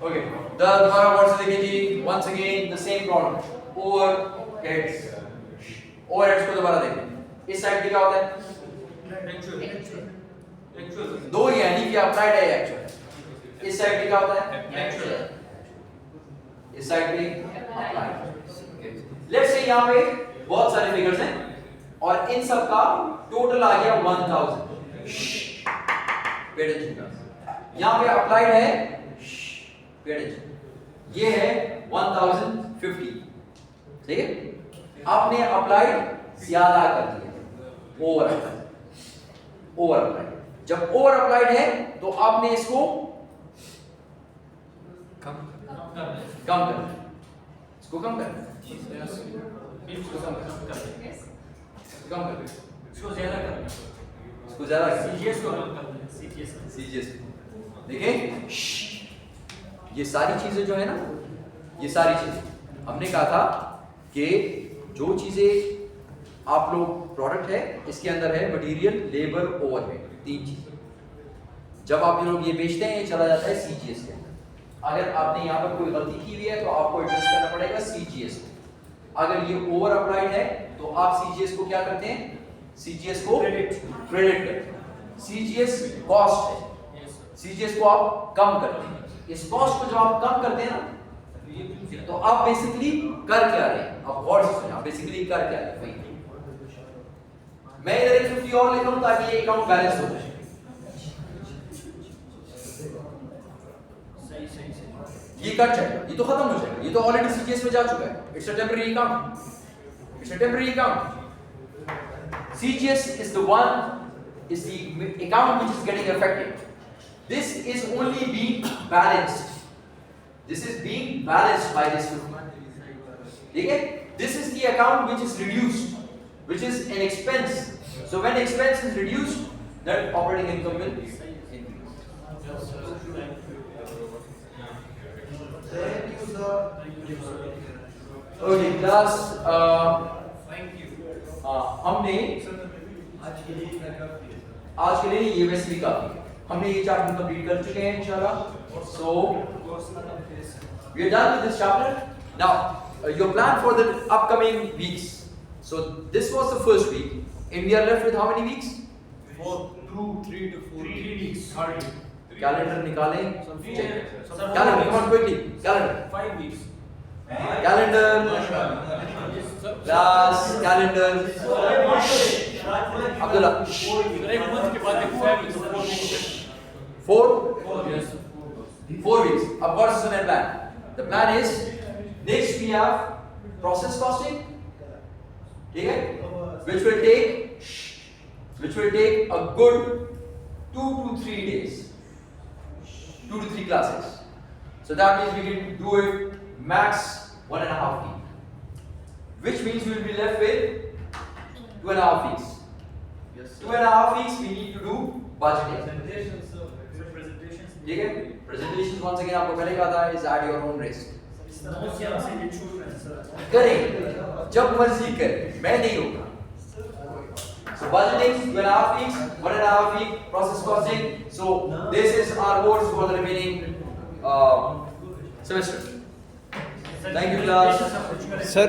ओके, दोबारा वर्ड से देखिए जी. Once again the same problem. Overheads को दोबारा देखें. इस साइड पे क्या होता है? एक्चुअल दो ही है, नहीं कि अप्लाइड है एक्चुअल. इस साइड पे क्या होता है? एक्चुअल. इस साइड पे अप्लाइड. लेट्स से यहां पे बहुत सारे फिगर्स हैं और इन सब का टोटल आ गया 1000. Paid attention. यहां पे अप्लाइड है पेड अटेंशन. ये है 1050. ठीक है? आपने अप्लाइड ज्यादा कर दिया. Over applied. जब ओवर अप्लाइड है तो आपने इसको कम करना. इसको कम करना. इसको ज्यादा करना. सीजीएस को कम करना है. सीजीएस. देखें, ये सारी चीजें जो है ना, ये सारी चीजें हमने कहा था कि जो चीजें आप लोग प्रोडक्ट है, इसके अंदर है मटेरियल, लेबर, ओवरहेड, 3 चीजें। जब आप लोग ये बेचते हैं ये चला जाता है सीजीएस के अंदर। अगर आपने यहाँ पर कोई गलती की हुई है तो आपको एड्रेस करना पड़ेगा सीजीएस को। अगर ये ओवर अप्लाइड है तो आप सीजीएस को क्या करते हैं, सीजीएस को क्रेडिट करते हैं। सीजीएस कॉस्ट है, सीजीएस को आप कम करते हैं। इस कॉस्ट को जब आप कम करते हैं ना तो आप बेसिकली कर क्या रहे हैं, आप गौर से सुनिए, आप बेसिकली कर क्या रहे हैं। वही मैं इधर एक 50 और लिख रहा हूं ताकि ये अकाउंट बैलेंस हो जाए। ये कट जाएगा, ये तो खत्म हो जाएगा, ये तो ऑलरेडी सीजीएस में जा चुका है। It's a temporary account, it's a temporary account. CGS is the one, is the account which is getting affected. This is only being balanced. This is being balanced by this 50. Okay? This is the account which is reduced, which is an expense. So when expense is reduced, then operating income will increase. Thank you, sir. Okay, class. Thank you. हमने आज के लिए ये वैसे भी काफी है। हमने ये चैप्टर कंप्लीट कर चुके हैं इंशाल्लाह। So we are done with this chapter. Now your plan for the upcoming weeks. So this was the first week, and we are left with how many weeks? 3 to 4 weeks. Calendar निकालें। Check. Sir, Calendar, come on quickly. Calendar. 5 weeks. Calendar. Class calendar. Abdullah. एक month के बाद एक 5 weeks. 4 Yes. 4 weeks. I've got a student plan. The plan is next we have process costing, okay, which will take a good 2 to 3 days, 2 to 3 classes. So that means we can do it max 1.5 week, which means we will be left with 2.5 weeks. Yes. 2.5 weeks we need to do budgeting. Presentations. ठीक है, presentations once again आपको पहले कहा था is at your own risk. करें जब मर्जी करें, मैं नहीं रोका। So budgeting 2.5 weeks, 1.5 week process costing. So this is our course for the remaining semester. Thank you class. Sir